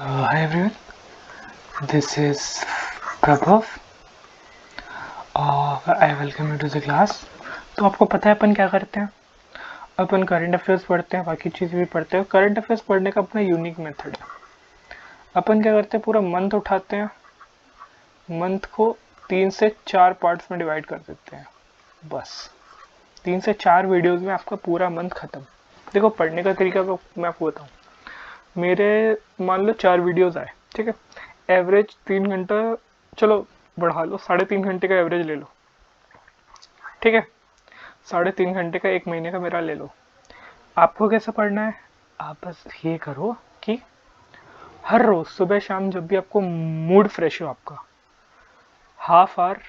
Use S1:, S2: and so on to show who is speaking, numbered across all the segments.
S1: Hi everyone, this is Prabhav और I welcome you to the class. तो आपको पता है अपन क्या करते हैं? अपन करंट अफेयर्स पढ़ते हैं, बाकी चीज़ें भी पढ़ते हैं। करंट अफेयर्स पढ़ने का अपना यूनिक मेथड है। अपन क्या करते हैं, पूरा मंथ उठाते हैं, मंथ को 3 से 4 पार्ट्स में डिवाइड कर देते हैं। बस 3 से 4 वीडियोज़ में आपका पूरा मंथ ख़त्म। देखो पढ़ने का तरीका तो मैं आपको बताऊँ। मेरे मान लो 4 वीडियोज़ आए, ठीक है, एवरेज 3 घंटा, चलो बढ़ा लो, 3.5 घंटे का एवरेज ले लो, ठीक है। 3.5 घंटे का 1 महीने का मेरा ले लो। आपको कैसे पढ़ना है? आप बस ये करो कि हर रोज सुबह शाम जब भी आपको मूड फ्रेश हो आपका, हाफ आवर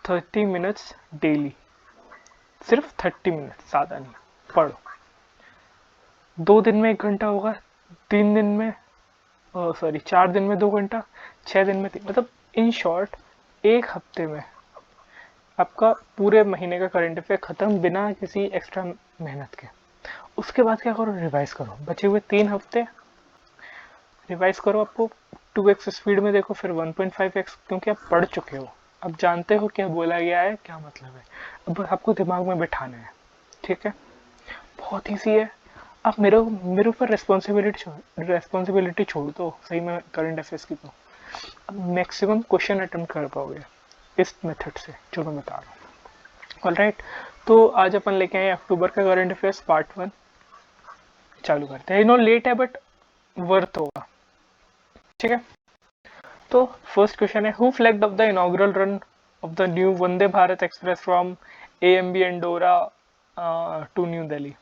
S1: 30 मिनट्स डेली, सिर्फ 30 मिनट, ज़्यादा नहीं, पढ़ो। 2 दिन में 1 घंटा होगा, 3 दिन में, सॉरी 4 दिन में 2 घंटा, 6 दिन में 3, मतलब इन शॉर्ट 1 हफ्ते में आपका पूरे महीने का करंट अफेयर खत्म बिना किसी एक्स्ट्रा मेहनत के। उसके बाद क्या करो? रिवाइज करो। बचे हुए 3 हफ्ते रिवाइज करो। आपको 2x स्पीड में देखो, फिर 1.5x, क्योंकि आप पढ़ चुके हो, अब जानते हो क्या बोला गया है, क्या मतलब है। अब आपको दिमाग में बैठाना है, ठीक है। बहुत ईजी है। आप मेरे ऊपर रेस्पॉन्सिबिलिटी छोड़ दो सही में करंट अफेयर्स की, तो अब मैक्सिमम क्वेश्चन अटेम्प्ट कर पाओगे इस मेथड से जो मैं बता रहा हूँ। ऑलराइट, तो आज अपन लेके आए अक्टूबर का करंट अफेयर्स पार्ट 1। चालू करते हैं। लेट है बट वर्थ होगा, ठीक है। तो फर्स्ट क्वेश्चन है, who flagged off the inaugural run of the new Vande Bharat express from AMB Andaura to new Delhi.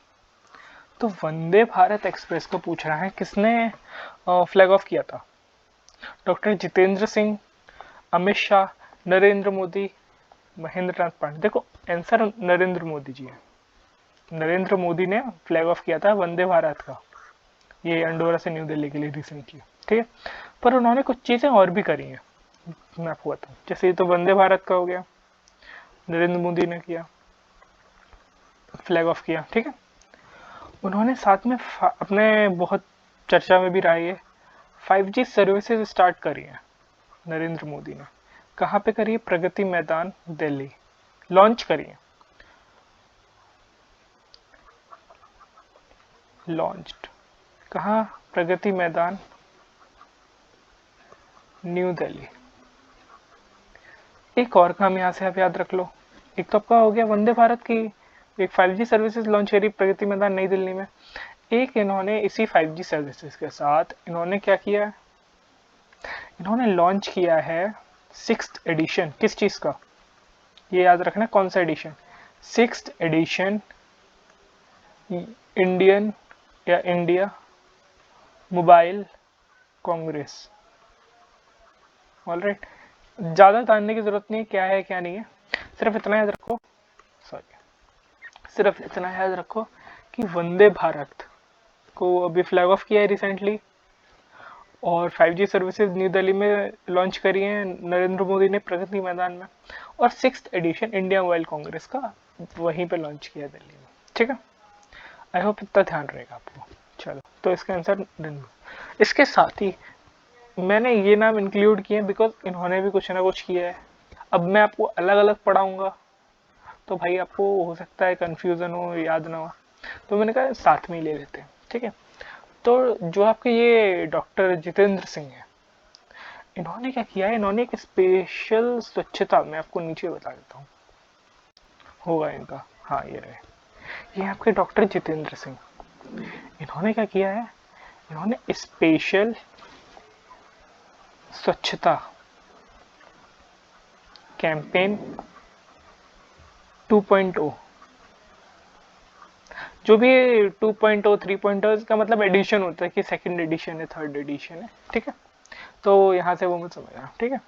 S1: तो वंदे भारत एक्सप्रेस को पूछ रहा है किसने फ्लैग ऑफ किया था? डॉक्टर जितेंद्र सिंह, अमित शाह, नरेंद्र मोदी, महेंद्र नाथ पांडे। देखो आंसर नरेंद्र मोदी जी है। नरेंद्र मोदी ने फ्लैग ऑफ किया था वंदे भारत का, ये अंडोरा से न्यू दिल्ली के लिए रिसेंटली, ठीक है। पर उन्होंने कुछ चीज़ें और भी करी हैं, मैं आपको बताऊँ। जैसे ये तो वंदे भारत का हो गया, नरेंद्र मोदी ने किया, फ्लैग ऑफ किया, ठीक है। उन्होंने साथ में अपने बहुत चर्चा में भी रहा है, 5G सर्विसेज स्टार्ट करी है नरेंद्र मोदी ने। कहाँ पे करी है? प्रगति मैदान दिल्ली लॉन्च करी है, लॉन्च्ड कहाँ? प्रगति मैदान न्यू दिल्ली। एक और काम यहाँ से आप याद रख लो। एक तो आपका हो गया वंदे भारत की, एक 5G सर्विसेज लॉन्च करी प्रगति मैदान नई दिल्ली में। एक इन्होंने इसी 5G सर्विसेज के साथ इन्होंने क्या किया? इन्होंने लॉन्च किया है 6th एडिशन। किस चीज़ का? ये याद रखना, कौन सा एडिशन? 6th एडिशन इंडियन या इंडिया मोबाइल कांग्रेस। ऑलराइट, ज़्यादा जानने की ज़रूरत नहीं है क्या है क्या नहीं है, सिर्फ इतना याद रखो, सिर्फ इतना याद रखो कि वंदे भारत को अभी फ्लैग ऑफ किया है रिसेंटली, और 5G सर्विसेज न्यू दिल्ली में लॉन्च करी है नरेंद्र मोदी ने प्रगति मैदान में, और 6th addition India mobile Congress का वहीं पे लॉन्च किया दिल्ली में, ठीक है। आई होप इतना ध्यान रहेगा आपको। चलो, तो इसका आंसर दिन। इसके साथ ही मैंने ये नाम इंक्लूड किए बिकॉज इन्होंने भी कुछ ना कुछ किया है। अब मैं आपको अलग अलग पढ़ाऊंगा तो भाई आपको हो सकता है कंफ्यूजन हो, याद ना हो, तो मैंने कहा साथ में ही ले लेते हैं, ठीक है। तो जो आपके ये डॉक्टर जितेंद्र सिंह है, इन्होंने क्या किया है? इन्होंने एक स्पेशल स्वच्छता, मैं आपको नीचे बता देता हूँ, होगा इनका, हाँ ये रहे, ये आपके डॉक्टर जितेंद्र सिंह। इन्होंने क्या किया है? इन्होंने स्पेशल स्वच्छता कैंपेन 2.0, जो भी 2.0 3.0 इसका मतलब एडिशन होता है कि सेकंड एडिशन है, थर्ड एडिशन है, ठीक है। तो यहाँ से वो मत समझना, ठीक है।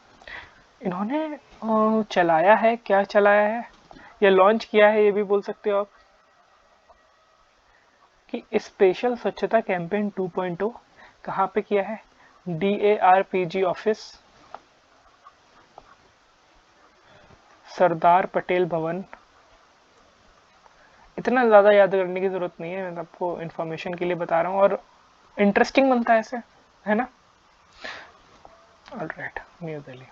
S1: इन्होंने चलाया है, क्या चलाया है या लॉन्च किया है, ये भी बोल सकते हो आप कि स्पेशल स्वच्छता कैंपेन 2.0 कहाँ पे किया है? DARPG ऑफिस, सरदार पटेल भवन। इतना ज़्यादा याद करने की ज़रूरत नहीं है, मैं आपको इन्फॉर्मेशन के लिए बता रहा हूँ, और इंटरेस्टिंग बनता है ऐसे, है ना। Alright, new Delhi.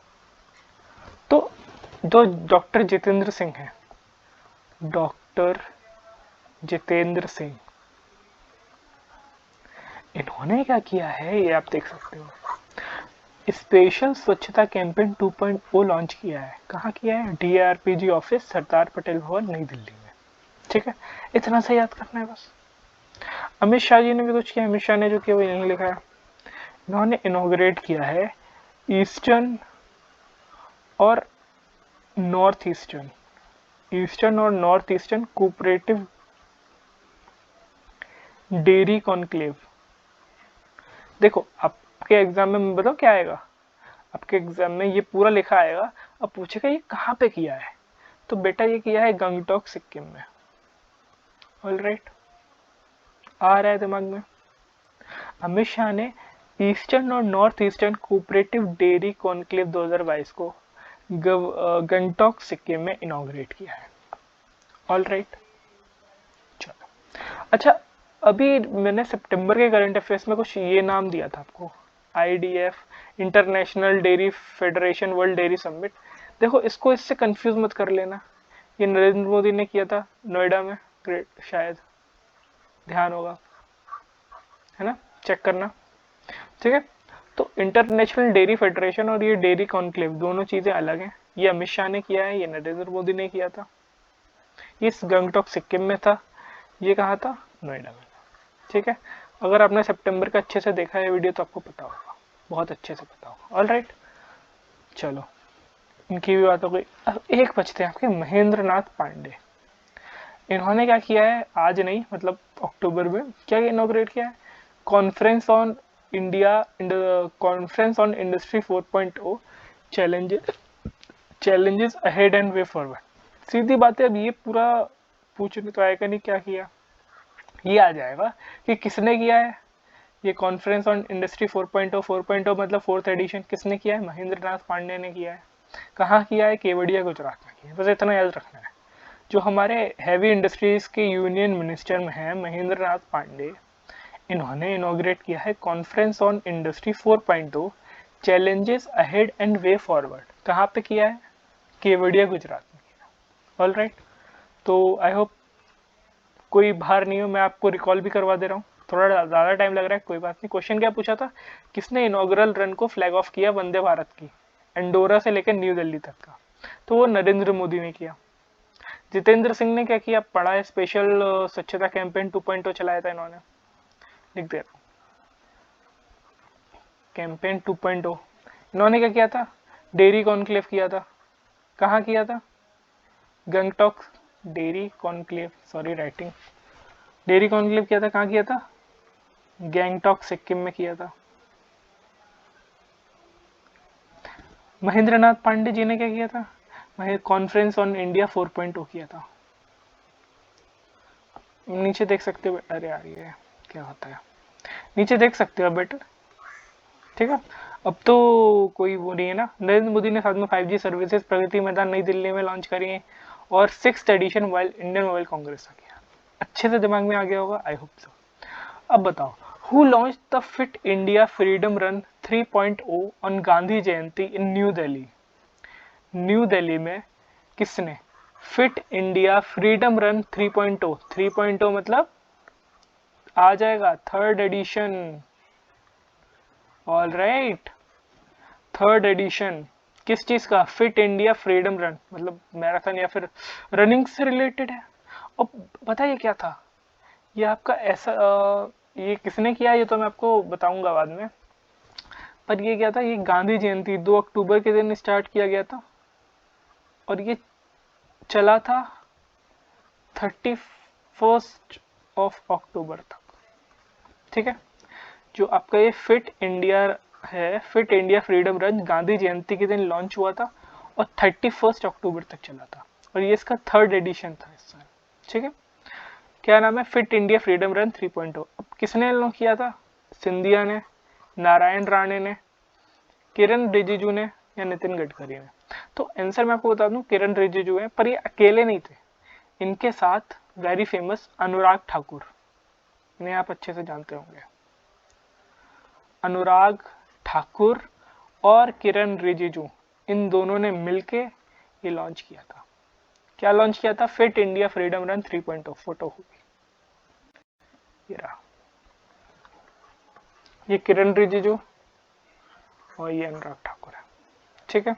S1: तो जो डॉक्टर जितेंद्र सिंह हैं, डॉक्टर जितेंद्र सिंह, इन्होंने क्या किया है ये आप देख सकते हो। स्पेशल स्वच्छता कैंपेन 2.0 लॉन्च किया है। कहाँ किया है? डीआरपीजी ऑफिस, सरदार पटेल भवन, नई दिल्ली में। ठीक है, इतना सा याद करना है बस। अमित शाह जी ने भी कुछ किया। अमित शाह ने जो किया वो यहीं लिखा है। इन्होंने इनॉग्रेट किया है ईस्टर्न और नॉर्थ ईस्टर्न, ईस्टर्न और north eastern cooperative dairy conclave. देखो आपके एग्जाम में मैं बताऊं क्या आएगा, आपके एग्जाम में ये पूरा लिखा आएगा। अब पूछेगा ये कहाँ पे किया है, तो बेटा ये किया है गंगटोक सिक्किम में। ऑलराइट, आ रहा है दिमाग में। अमित शाह ने ईस्टर्न और north eastern cooperative dairy conclave 2022 को गंगटोक सिक्किम में इनॉग्रेट किया है। ऑलराइट, चलो। अच्छा, अभी मैंने सितंबर के करंट अफेयर्स में कुछ ये नाम दिया था आपको, IDF, international dairy federation world dairy summit. देखो इसको इससे कंफ्यूज मत कर लेना। ये नरेंद्र मोदी ने किया था नोएडा में, ग्रेट, शायद ध्यान होगा, है ना, चेक करना। ठीक है, तो इंटरनेशनल डेयरी फेडरेशन और ये डेयरी कॉन्क्लेव दोनों चीजें अलग हैं। ये अमित शाह ने किया है, ये नरेंद्र मोदी ने किया था। ये गंगटोक सिक्किम में था, ये कहा था? नोएडा में। ठीक है, अगर आपने सितंबर का अच्छे से देखा है वीडियो तो आपको पता होगा, बहुत अच्छे से पता होगा। ऑलराइट, चलो इनकी भी बात हो गई। अब एक बचते हैं आपके, महेंद्र नाथ पांडे। इन्होंने क्या किया है, आज नहीं मतलब अक्टूबर में क्या इनॉग्रेट किया है? Conference on India, conference on industry 4.0 challenges, challenges ahead and way forward. सीधी बात है, अब ये पूरा पूछने तो आएगा नहीं क्या किया, ये आ जाएगा कि किसने किया है। ये कॉन्फ्रेंस ऑन इंडस्ट्री 4.0, 4.0 मतलब फोर्थ एडिशन किसने किया है? महेंद्र नाथ पांडे ने किया है। कहाँ किया है? केवड़िया गुजरात में किया है। बस इतना याद रखना है। जो हमारे हैवी इंडस्ट्रीज के यूनियन मिनिस्टर में हैं महेंद्र नाथ पांडे, इन्होंने इनॉग्रेट किया है conference on industry 4.0 challenges ahead and way forward. कहाँ पे किया है? केवड़िया गुजरात में किया। ऑल राइट, तो आई होप कोई बाहर नहीं हो, मैं आपको रिकॉल भी करवा दे रहा हूँ। थोड़ा ज़्यादा टाइम लग रहा है, कोई बात नहीं। क्वेश्चन क्या पूछा था? किसने इनॉग्रल रन को फ्लैग ऑफ किया वंदे भारत की, एंडोरा से लेकर न्यू दिल्ली तक का? तो वो नरेंद्र मोदी ने किया। जितेंद्र सिंह ने क्या किया? पढ़ा है, स्पेशल स्वच्छता कैंपेन 2.0 चलाया था इन्होंने, लिख दे रहा हूँ, कैंपेन 2.0। इन्होंने क्या किया था? डेयरी कॉन्क्लेव किया था। कहाँ किया था? Gangtok dairy conclave, sorry writing, dairy conclave किया था। कहाँ किया था? गैंगटॉक सिक्किम में किया था। महेंद्र नाथ पांडे जी ने क्या किया था? कॉन्फ्रेंस ऑन इंडिया 4.0 किया था। नीचे देख सकते हो, अरे यार ये क्या होता है, नीचे देख सकते हो बेटर। ठीक है, अब तो कोई वो नहीं है ना। नरेंद्र मोदी ने साथ में 5G सर्विसेज प्रगति मैदान नई दिल्ली में लॉन्च करी है, और 6th addition Indian mobile Congress का किया। अच्छे से दिमाग में आ गया होगा, आई होप सो। अब बताओ, who launch the fit India freedom run 3.0 on Gandhi Jayanti in new Delhi? New Delhi में किसने फिट इंडिया फ्रीडम रन 3.0, 3.0 मतलब आ जाएगा 3rd addition. All right, 3rd addition किस चीज का? फिट इंडिया फ्रीडम रन, मतलब मैराथन या फिर रनिंग से रिलेटेड है। और बताइए क्या था ये आपका ऐसा, ये किसने किया ये तो मैं आपको बताऊंगा बाद में। पर ये क्या था, ये गांधी जयंती 2 अक्टूबर के दिन स्टार्ट किया गया था, और ये चला था 31 अक्टूबर तक। ठीक है, जो आपका ये फिट इंडिया है, fit India freedom run Gandhi Jayanti के दिन लॉन्च हुआ था और 31 अक्टूबर तक चला था, और ये इसका 3rd एडिशन था इस साल। ठीक है, क्या नाम है? Fit India freedom run 3.0। अब किसने लॉन्च किया था? सिंधिया ने, नारायण राणे ने, किरण रिजिजू ने, या नितिन गडकरी ने? तो आंसर मैं आपको बता दूं, किरण रिजिजू है, पर ये अकेले नहीं थे, इनके साथ वेरी फेमस अनुराग ठाकुर, इन्हें आप अच्छे से जानते होंगे। अनुराग ठाकुर और किरण रिजिजू, इन दोनों ने मिलके ये लॉन्च किया था। क्या लॉन्च किया था? Fit India freedom run 3.0। Photo होगी, ये रहा, ये किरण रिजिजू और ये अनुराग ठाकुर है, ठीक है।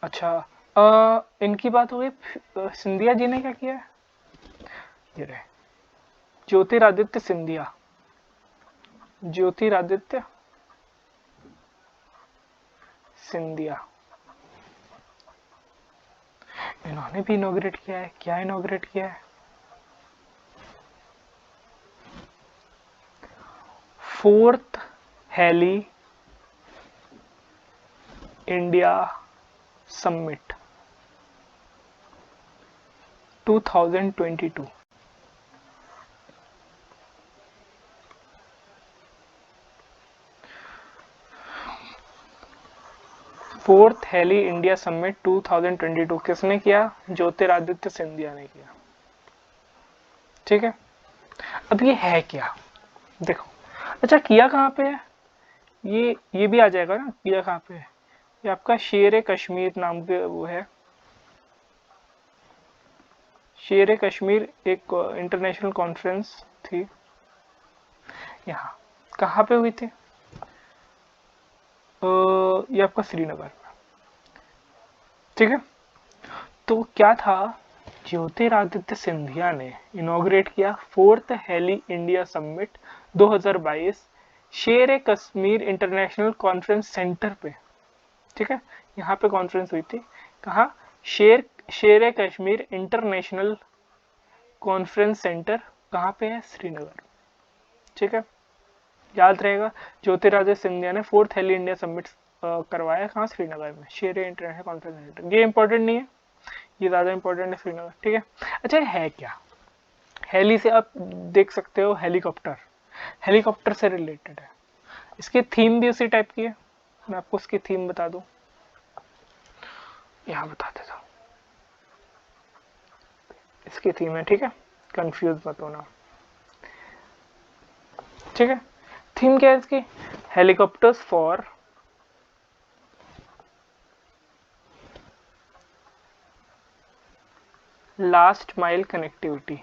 S1: अच्छा, इनकी बात हो गई। सिंधिया जी ने क्या किया है? ये रहे ज्योतिरादित्य सिंधिया, ज्योतिरादित्य सिंधिया, इन्होंने भी इनॉग्रेट किया है। क्या इनॉग्रेट किया है? 4th Heli India summit 2022। Fourth Heli India summit 2022 किसने किया? ज्योतिरादित्य सिंधिया ने किया, ठीक है। अब ये है क्या, देखो। अच्छा, किया कहाँ पे है? ये भी आ जाएगा ना, किया कहाँ पे है। ये आपका शेर कश्मीर नाम के वो है, शेर कश्मीर एक इंटरनेशनल कॉन्फ्रेंस थी। यहाँ कहाँ पे हुई थी? ये आपका श्रीनगर, ठीक है। तो क्या था, ज्योतिरादित्य सिंधिया ने इनॉग्रेट किया 4th हेली इंडिया समिट 2022 शेर कश्मीर इंटरनेशनल कॉन्फ्रेंस सेंटर पे, ठीक है। यहाँ पे कॉन्फ्रेंस हुई थी, कहाँ? शेर कश्मीर इंटरनेशनल कॉन्फ्रेंस सेंटर कहाँ पे है? श्रीनगर, ठीक है। याद रहेगा, ज्योतिरादित्य सिंधिया ने 4th हेली इंडिया समिट करवाया कहाँ? श्रीनगर में, शेर इंटरनेशनल कॉन्फ्रेंस सेंटर। ये इंपॉर्टेंट नहीं है, ये ज्यादा इंपॉर्टेंट है श्रीनगर, ठीक है। अच्छा, है क्या? हेली से आप देख सकते हो हेलीकॉप्टर, हेलीकॉप्टर से रिलेटेड है। इसकी थीम भी उसी टाइप की है। मैं आपको इसकी थीम बता दूं, यहाँ बता देता हूँ। इसकी थीम है, ठीक है, कंफ्यूज मत होना, ठीक है। थीम क्या है इसकी? Helicopters for last mile connectivity.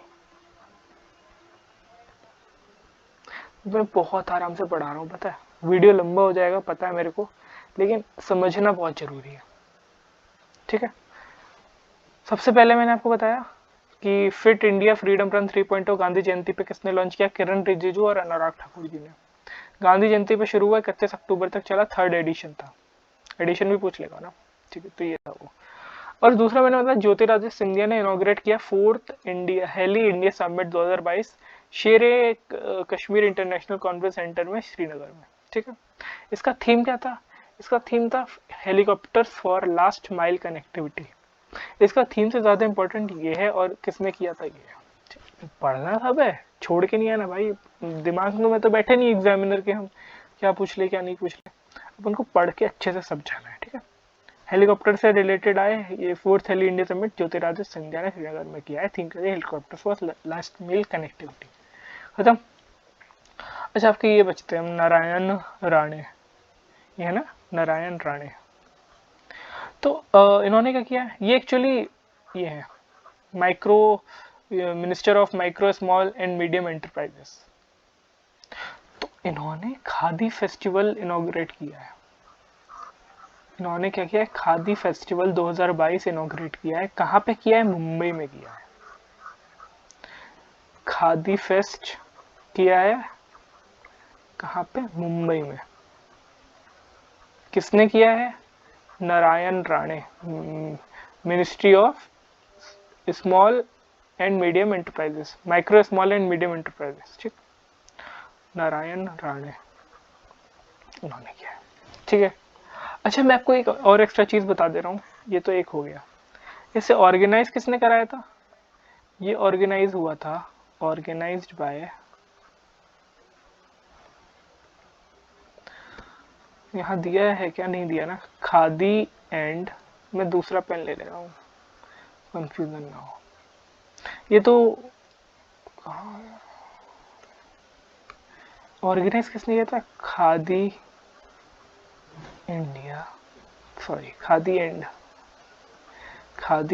S1: मैं बहुत आराम से पढ़ा रहा हूँ, पता है, वीडियो लंबा हो जाएगा पता है मेरे को, लेकिन समझना बहुत जरूरी है, ठीक है। सबसे पहले मैंने आपको बताया कि fit India freedom run 3.0 Gandhi Jayanti पे किसने लॉन्च किया? किरण रिजिजू और अनुराग ठाकुर जी ने। गांधी जयंती पे शुरू हुआ, 31 अक्टूबर तक चला, 3rd एडिशन था। एडिशन भी पूछ लेगा ना, ठीक है। तो ये था वो। और दूसरा मैंने बताया ज्योतिरादित्य सिंधिया ने इनॉग्रेट किया 4th India heli India summit 2022 शेर कश्मीर इंटरनेशनल कॉन्फ्रेंस सेंटर में श्रीनगर में, ठीक है। इसका थीम क्या था? इसका थीम था helicopters for last mile connectivity. इसका थीम से ज्यादा इंपॉर्टेंट ये है, और किसने किया था ये। पढ़ना सब है, छोड़ के नहीं आना भाई। दिमाग में तो बैठे नहीं एग्जामिनर के हम, क्या पूछ ले क्या नहीं पूछ ले। अब उनको पढ़ के अच्छे से समझाना है, ठीक है। हेलीकॉप्टर से रिलेटेड आए, ये 4th Heli India summit Jyotiraditya Scindia ने श्रीनगर में किया है। थीम करिए helicopter for last mile connectivity, खत्म। अच्छा, आपके ये बचते हैं नारायण राणे, ये है ना, नारायण राणे। तो इन्होंने क्या किया? ये एक्चुअली ये है micro minister of micro small and medium enterprises. तो इन्होंने खादी फेस्टिवल इनॉग्रेट किया है। इन्होंने क्या किया है? खादी फेस्टिवल 2022 इनॉग्रेट किया है। कहाँ पे किया है? मुंबई में किया है। खादी फेस्ट किया है कहाँ पे? मुंबई में। किसने किया है? Narayan Rane, ministry of small and medium enterprises, micro small and medium enterprises, ठीक। नारायण राणे उन्होंने किया है, ठीक है। अच्छा, मैं आपको एक और एक्स्ट्रा चीज बता दे रहा हूँ। ये तो एक हो गया। इसे ऑर्गेनाइज किसने कराया था? ये ऑर्गेनाइज हुआ था, ऑर्गेनाइज्ड बाय, यहाँ दिया है क्या? नहीं दिया ना। खादी एंड, मैं दूसरा पेन ले ले रहा हूँ, कंफ्यूजन ना हो। ये तो ऑर्गेनाइज किसने किया था? Khadi India, sorry khadi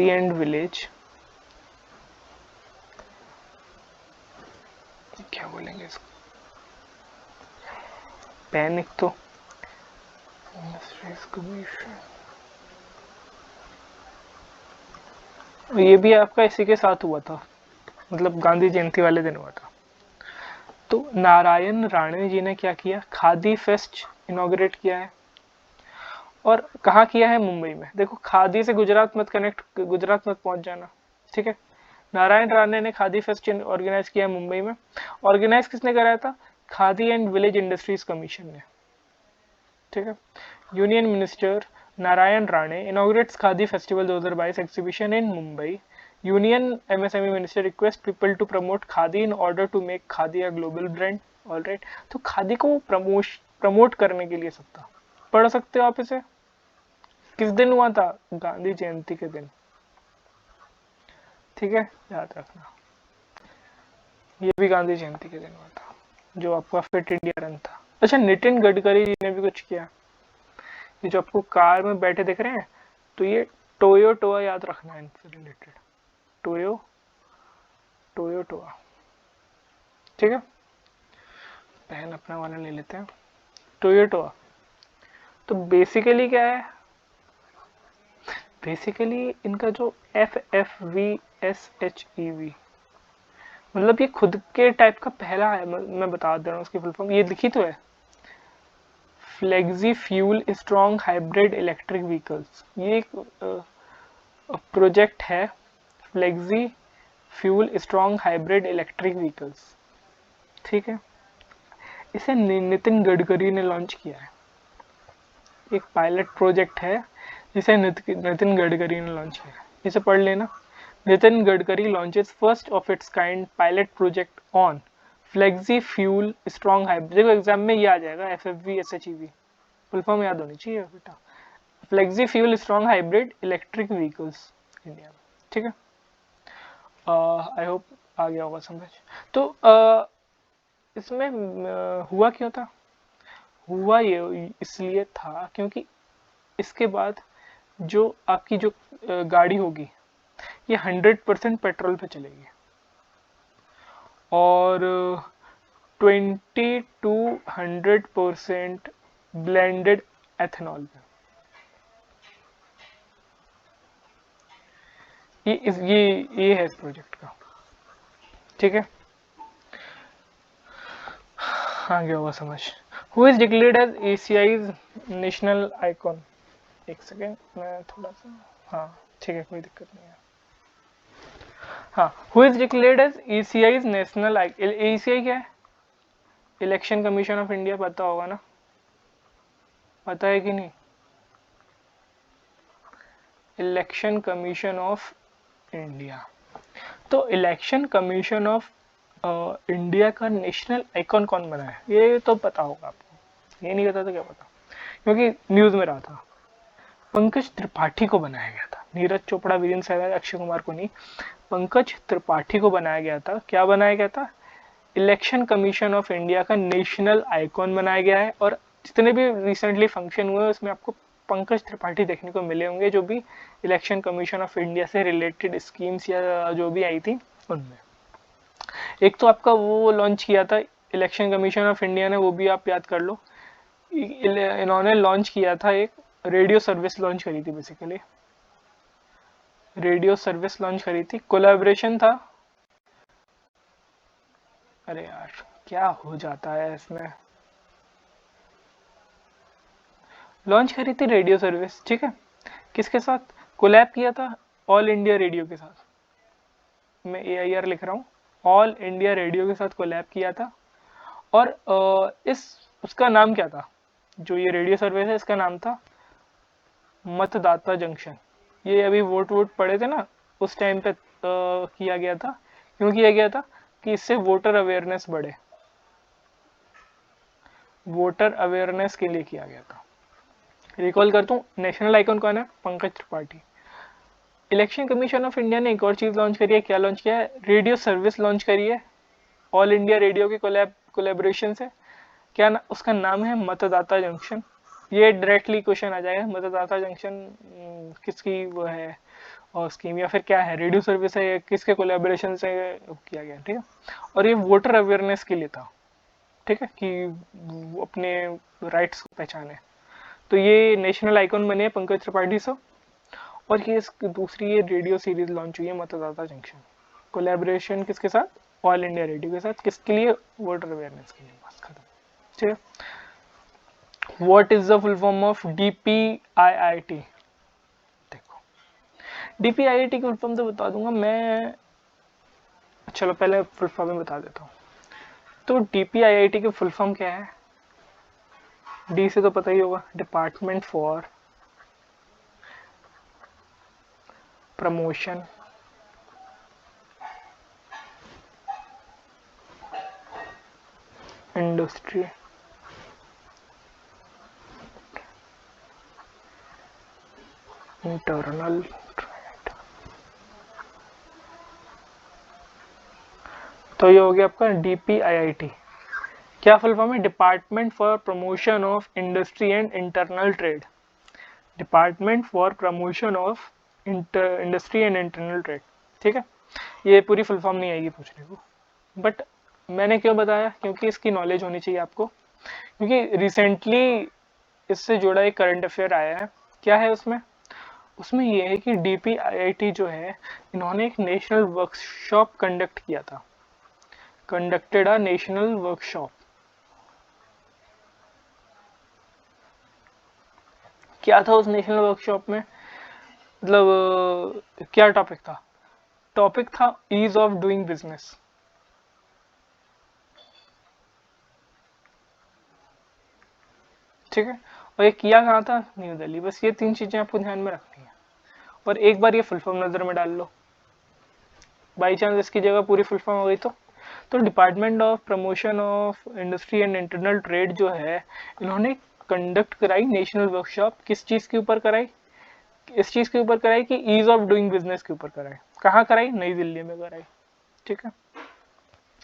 S1: and village, क्या बोलेंगे इसको, पैनिक तो कमीशन, ये भी आपका इसी के साथ हुआ था, मतलब गांधी जयंती वाले दिन हुआ था। तो नारायण राणे जी ने क्या किया, खादी फेस्ट इनॉग्रेट किया है, और कहाँ किया है? मुंबई में। देखो खादी से गुजरात मत पहुंच जाना, ठीक है। नारायण राणे ने खादी फेस्ट ऑर्गेनाइज किया है मुंबई में। ऑर्गेनाइज किसने कराया था? Khadi and village industries commission ने, ठीक है। Union minister Narayan Rane inaugurates khadi festival 2022 exhibition in Mumbai. Union MSME minister request people to promote khadi in order to make khadi a global brand. All right. तो खादी को प्रमोट करने के लिए सब था। पढ़ सकते हो आप इसे। किस दिन हुआ था? गांधी जयंती के दिन, ठीक है, याद रखना। ये भी गांधी जयंती के दिन हुआ था, जो आपका फिट इंडिया रन था। अच्छा, नितिन गडकरी जी ने भी कुछ किया। ये जो आपको कार में बैठे दिख रहे हैं, तो ये टोयोटोआ याद रखना है इनसे रिलेटेड, टोयोटोआ, ठीक है। पेन अपना वाला ले लेते हैं। टोयोटोआ तो बेसिकली क्या है? बेसिकली इनका जो FFVSHEV, मतलब ये खुद के टाइप का पहला है, मैं बता दे रहा हूँ उसकी फुल फॉर्म, ये लिखी तो है, flexi fuel strong hybrid electric vehicles. ये एक प्रोजेक्ट है, flexi fuel strong hybrid electric vehicles, ठीक है। इसे नितिन गडकरी ने लॉन्च किया है, एक पायलट प्रोजेक्ट है जिसे नितिन गडकरी ने लॉन्च किया है। इसे पढ़ लेना। Nitin Gadkari launches first of its kind pilot project on flexi fuel strong hybrid. देखो एग्जाम में ये आ जाएगा, FFVSHEV फुल फॉर्म याद होनी चाहिए बेटा, flexi fuel strong hybrid electric vehicles India में, ठीक है। आई होप आ गया होगा समझ। तो इसमें हुआ क्यों था? हुआ ये इसलिए था क्योंकि इसके बाद जो आपकी जो गाड़ी होगी, ये 100% पेट्रोल पे चलेगी, और 20 to 100% ब्लेंडेड एथेनॉल पे। ये है इस प्रोजेक्ट का, ठीक है। आ गया होगा समझ। Who is declared as Asia's national icon? एक सेकेंड, मैं थोड़ा सा, हाँ ठीक है, कोई दिक्कत नहीं है। हाँ, who is declared as Asia's national icon? Asia क्या है? इलेक्शन कमीशन ऑफ इंडिया, पता होगा ना? पता है कि नहीं? Election commission of India. तो इलेक्शन कमीशन ऑफ इंडिया का नेशनल आइकॉन कौन बना है? ये तो पता होगा आपको, ये नहीं पता तो क्या पता, क्योंकि न्यूज में रहा था। पंकज त्रिपाठी को बनाया गया था, नीरज चोपड़ा, वीरेंद्र सहवाग, अक्षय कुमार को नहीं, पंकज त्रिपाठी को बनाया गया था। क्या बनाया गया था? इलेक्शन कमीशन ऑफ इंडिया का नेशनल आइकॉन बनाया गया है। और जितने भी रिसेंटली फंक्शन हुए उसमें आपको पंकज त्रिपाठी देखने को मिले होंगे, जो भी इलेक्शन कमीशन ऑफ इंडिया से रिलेटेड स्कीम्स या जो भी आई थी उनमें। एक तो आपका वो लॉन्च किया था इलेक्शन कमीशन ऑफ इंडिया ने, वो भी आप याद कर लो। इन्होंने लॉन्च किया था, एक रेडियो सर्विस लॉन्च करी थी, बेसिकली रेडियो सर्विस लॉन्च करी थी, कोलैबोरेशन था। अरे यार क्या हो जाता है इसमें, लॉन्च करी थी रेडियो सर्विस, ठीक है। किसके साथ कोलैब किया था? ऑल इंडिया रेडियो के साथ। मैं AIR लिख रहा हूँ, ऑल इंडिया रेडियो के साथ कोलैब किया था। और इस उसका नाम क्या था? जो ये रेडियो सर्विस है इसका नाम था मतदाता जंक्शन। ये अभी वोट पड़े थे ना, उस टाइम पे किया गया था। क्यों किया गया था? कि इससे वोटर अवेयरनेस बढ़े, वोटर अवेयरनेस के लिए किया गया था। रिकॉल करता हूँ, नेशनल आइकॉन कौन है? Pankaj Tripathi. Election commission of India ने एक और चीज लॉन्च करी है। क्या लॉन्च किया है? रेडियो सर्विस लॉन्च करी है, ऑल इंडिया रेडियो के कोलैबोरेशन से। उसका नाम है मतदाता जंक्शन। ये डायरेक्टली क्वेश्चन आ जाएगा, मतदाता जंक्शन किसकी वो है और स्कीम या फिर क्या है, रेडियो सर्विस है या किसके कोलैबोरेशन से किया गया, ठीक है। और ये वोटर अवेयरनेस के लिए था, ठीक है, कि वो अपने राइट्स को पहचाने। तो ये नेशनल आइकॉन बने पंकज त्रिपाठी से। और ये दूसरी ये रेडियो सीरीज लॉन्च हुई है मतदाता जंक्शन, कोलैबोरेशन किसके साथ, ऑल इंडिया रेडियो के साथ, किसके लिए, वोटर अवेयरनेस के लिए। बस खत्म, ठीक है। What is the full form of DPIIT? देखो, DPIIT की फुल फॉर्म तो बता दूंगा मैं, चलो पहले फुल फॉर्म में बता देता हूँ। तो DPIIT की फुल फॉर्म क्या है, डी से तो पता ही होगा, department for promotion industry internal trade. तो ये हो गया आपका DPIIT। क्या फुल फॉर्म है, department for promotion of industry and internal trade. Department for promotion of industry and internal trade, ठीक है। ये पूरी फुल फॉर्म नहीं आएगी पूछने को, बट मैंने क्यों बताया, क्योंकि इसकी नॉलेज होनी चाहिए आपको, क्योंकि रिसेंटली इससे जुड़ा एक करंट अफेयर आया है। क्या है उसमें, उसमें ये है कि DPIIT जो है, इन्होंने एक नेशनल वर्कशॉप कंडक्ट किया था, कंडक्टेड अ नेशनल वर्कशॉप। क्या था उस नेशनल वर्कशॉप में, मतलब क्या टॉपिक था, टॉपिक था ईज ऑफ डूइंग बिजनेस, ठीक है। और ये किया कहाँ था, न्यू दिल्ली। बस ये 3 चीजें आपको ध्यान में रखनी है, और एक बार ये फुल फॉर्म नजर में डाल लो, बाई चांस इसकी जगह पूरी फुल फॉर्म हो गई तो department of promotion of industry and internal trade जो है, इन्होंने कंडक्ट कराई नेशनल वर्कशॉप, किस चीज के ऊपर कराई, इस चीज के ऊपर कराई कि ईज ऑफ डूइंग बिजनेस के ऊपर कराई। कहाँ कराई, नई दिल्ली में कराई, ठीक है।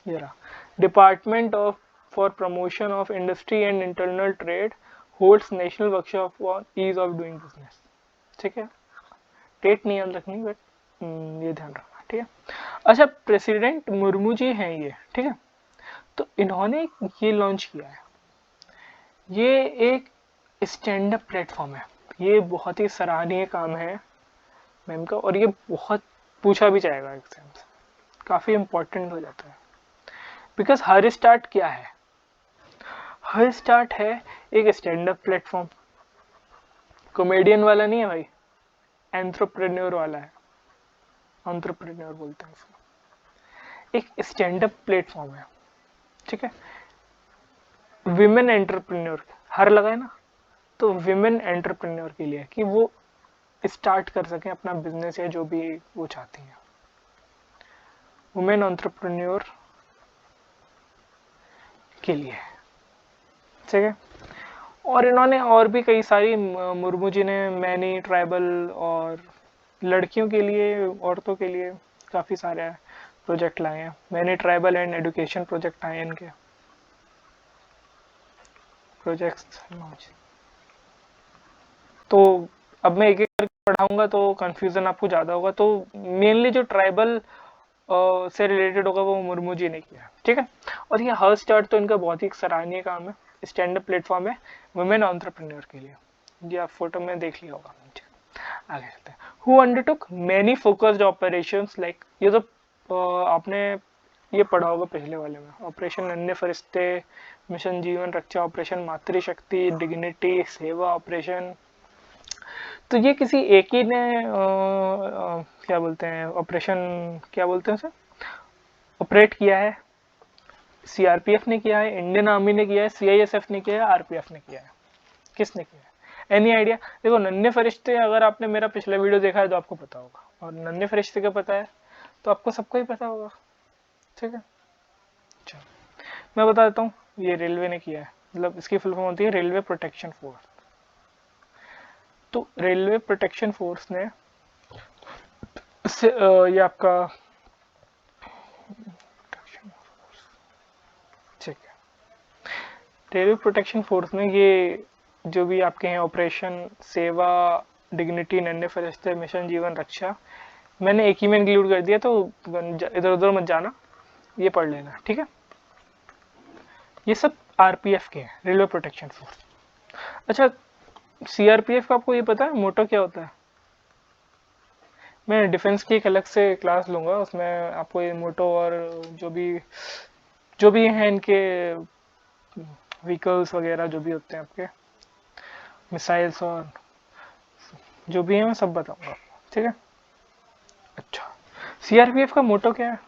S1: ये रहा, department of for promotion of industry and internal trade holds national workshop on ease of doing business, ठीक है। डेट नहीं याद रखनी, बट ये ध्यान रखना, ठीक है। अच्छा, प्रेसिडेंट मुर्मू जी हैं ये, ठीक है। तो इन्होंने ये लॉन्च किया है, ये एक स्टैंड अप प्लेटफॉर्म है। ये बहुत ही सराहनीय काम है मैम का, और ये बहुत पूछा भी जाएगा एग्जाम से, काफ़ी इंपॉर्टेंट हो जाता है। बिकॉज हर स्टार्ट क्या है, हर स्टार्ट है एक स्टैंड अप प्लेटफॉर्म, कॉमेडियन वाला नहीं है भाई, एंट्रप्रेन्योर वाला है, एंट्रप्रेन्योर बोलते हैं इसको। एक स्टैंड अप प्लेटफॉर्म है, ठीक है। विमेन एंटरप्रेन्योर, हर लगा है ना, तो विमेन एंटरप्रेन्योर के लिए कि वो स्टार्ट कर सकें अपना बिजनेस या जो भी वो चाहती हैं, वुमेन एंटरप्रेन्योर के लिए, ठीक है। और इन्होंने और भी कई सारी, मुर्मू जी ने मैनी ट्राइबल और लड़कियों के लिए, औरतों के लिए काफ़ी सारे प्रोजेक्ट लाए हैं। Many tribal and education project आए हैं इनके, प्रोजेक्ट्स। तो अब मैं एक एक करके पढ़ाऊंगा तो कंफ्यूजन आपको ज़्यादा होगा, तो मेनली जो ट्राइबल से रिलेटेड होगा वो मुर्मू जी ने किया, ठीक है। और ये हर स्टार्ट तो इनका बहुत ही सराहनीय काम है, स्टैंड अप प्लेटफॉर्म है वुमेन एंटरप्रेन्योर के लिए, ये आप फोटो में देख लिया होगा। आगे चलते हैं, who undertook many focused operations like, ये तो आपने ये पढ़ा होगा पिछले वाले में, ऑपरेशन नन्हे फरिश्ते, मिशन जीवन रक्षा, ऑपरेशन मातृशक्ति, डिग्निटी, सेवा ऑपरेशन। तो ये किसी एक ही ने क्या बोलते हैं, ऑपरेशन क्या बोलते हैं उसे, ऑपरेट किया है। CRPF ने किया है, इंडियन आर्मी ने किया है, CISF ने किया है, RPF ने किया है, किसने किया है, एनी आइडिया। देखो, नन्हे फरिश्ते अगर आपने मेरा पिछला वीडियो देखा है तो आपको पता होगा, और नन्हे फरिश्ते का पता है तो आपको सबको ही पता होगा, ठीक है। चलो मैं बता देता हूँ, ये रेलवे ने किया है, मतलब इसकी फुल फॉर्म होती है रेलवे प्रोटेक्शन फोर्स। तो रेलवे प्रोटेक्शन फोर्स ने ये आपका, ठीक है, रेलवे प्रोटेक्शन फोर्स में ये जो भी आपके हैं ऑपरेशन सेवा, डिग्निटी, नन्हे फरिश्ते, मिशन जीवन रक्षा, मैंने एक ही में इंक्लूड कर दिया, तो इधर उधर मत जाना, ये पढ़ लेना, ठीक है। ये सब आरपीएफ के हैं, रेलवे प्रोटेक्शन फोर्स। अच्छा, सीआरपीएफ का आपको ये पता है मोटो क्या होता है? मैं डिफेंस की एक अलग से क्लास लूंगा, उसमें आपको ये मोटो और जो भी हैं इनके व्हीकल्स वगैरह जो भी होते हैं आपके मिसाइल्स और जो भी हैं मैं सब बताऊंगा आपको, ठीक है। अच्छा, सीआरपीएफ का मोटो क्या है?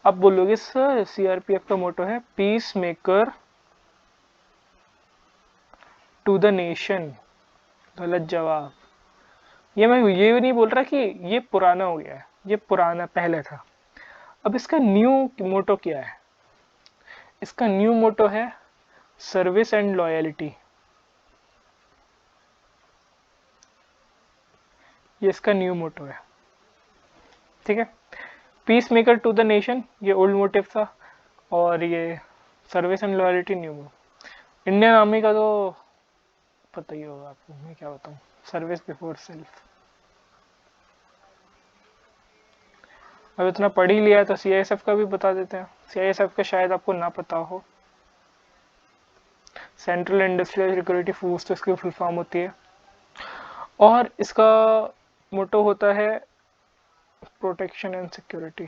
S1: आप बोलोगे सर सीआरपीएफ का मोटो है peace maker to the nation. गलत जवाब। ये मैं ये नहीं बोल रहा कि ये पुराना हो गया है, ये पुराना पहले था। अब इसका न्यू मोटो क्या है? इसका न्यू मोटो है सर्विस एंड लॉयल्टी। ये इसका न्यू मोटो है, ठीक है। Peace maker to the nation ये ओल्ड मोटिव था, और ये service and loyalty new motto. Indian army का तो पता ही होगा आपको, मैं क्या बताऊं, सर्विस बिफोर सेल्फ। अब इतना पढ़ ही लिया है तो सीआईएसएफ का भी बता देते हैं। सीआईएसएफ का शायद आपको ना पता हो, सेंट्रल इंडस्ट्रियल सिक्योरिटी फोर्स, तो इसकी फुल फॉर्म होती है, और इसका मोटो होता है प्रोटेक्शन एंड सिक्योरिटी।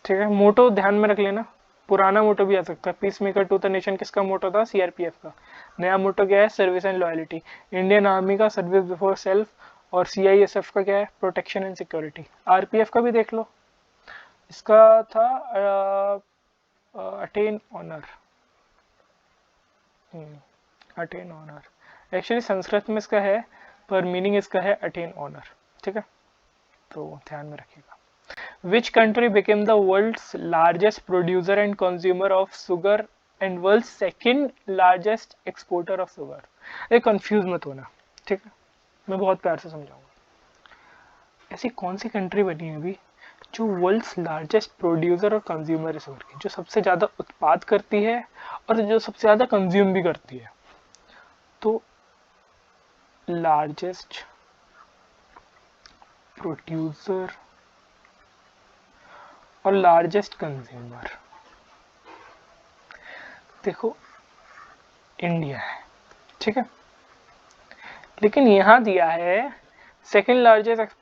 S1: ठीक है, मोटो ध्यान में रख लेना, पुराना मोटो भी आ सकता है। Peace maker to the nation किसका मोटो था? सीआरपीएफ का। नया मोटो क्या है? Service and loyalty. Indian army का सर्विस बिफोर सेल्फ, और सीआईएसएफ का क्या है? Protection and security. आरपीएफ का भी देख लो, इसका था attain honour. Attain honour actually Sanskrit में इसका है, पर मीनिंग इसका है अटेन ऑनर, ठीक है, तो ध्यान में रखिएगा। Which country became the world's largest producer and consumer of sugar and world's second largest exporter of sugar? ये कंफ्यूज मत होना, ठीक है, मैं बहुत प्यार से समझाऊंगा। ऐसी कौन सी कंट्री बनी है अभी जो वर्ल्ड्स लार्जेस्ट प्रोड्यूसर और कंज्यूमर है शुगर की, जो सबसे ज़्यादा उत्पाद करती है और जो सबसे ज़्यादा कंज्यूम भी करती है? तो लार्जेस्ट प्रोड्यूसर और लार्जेस्ट कंज्यूमर, देखो इंडिया है, ठीक है, लेकिन यहां दिया है सेकंड लार्जेस्ट,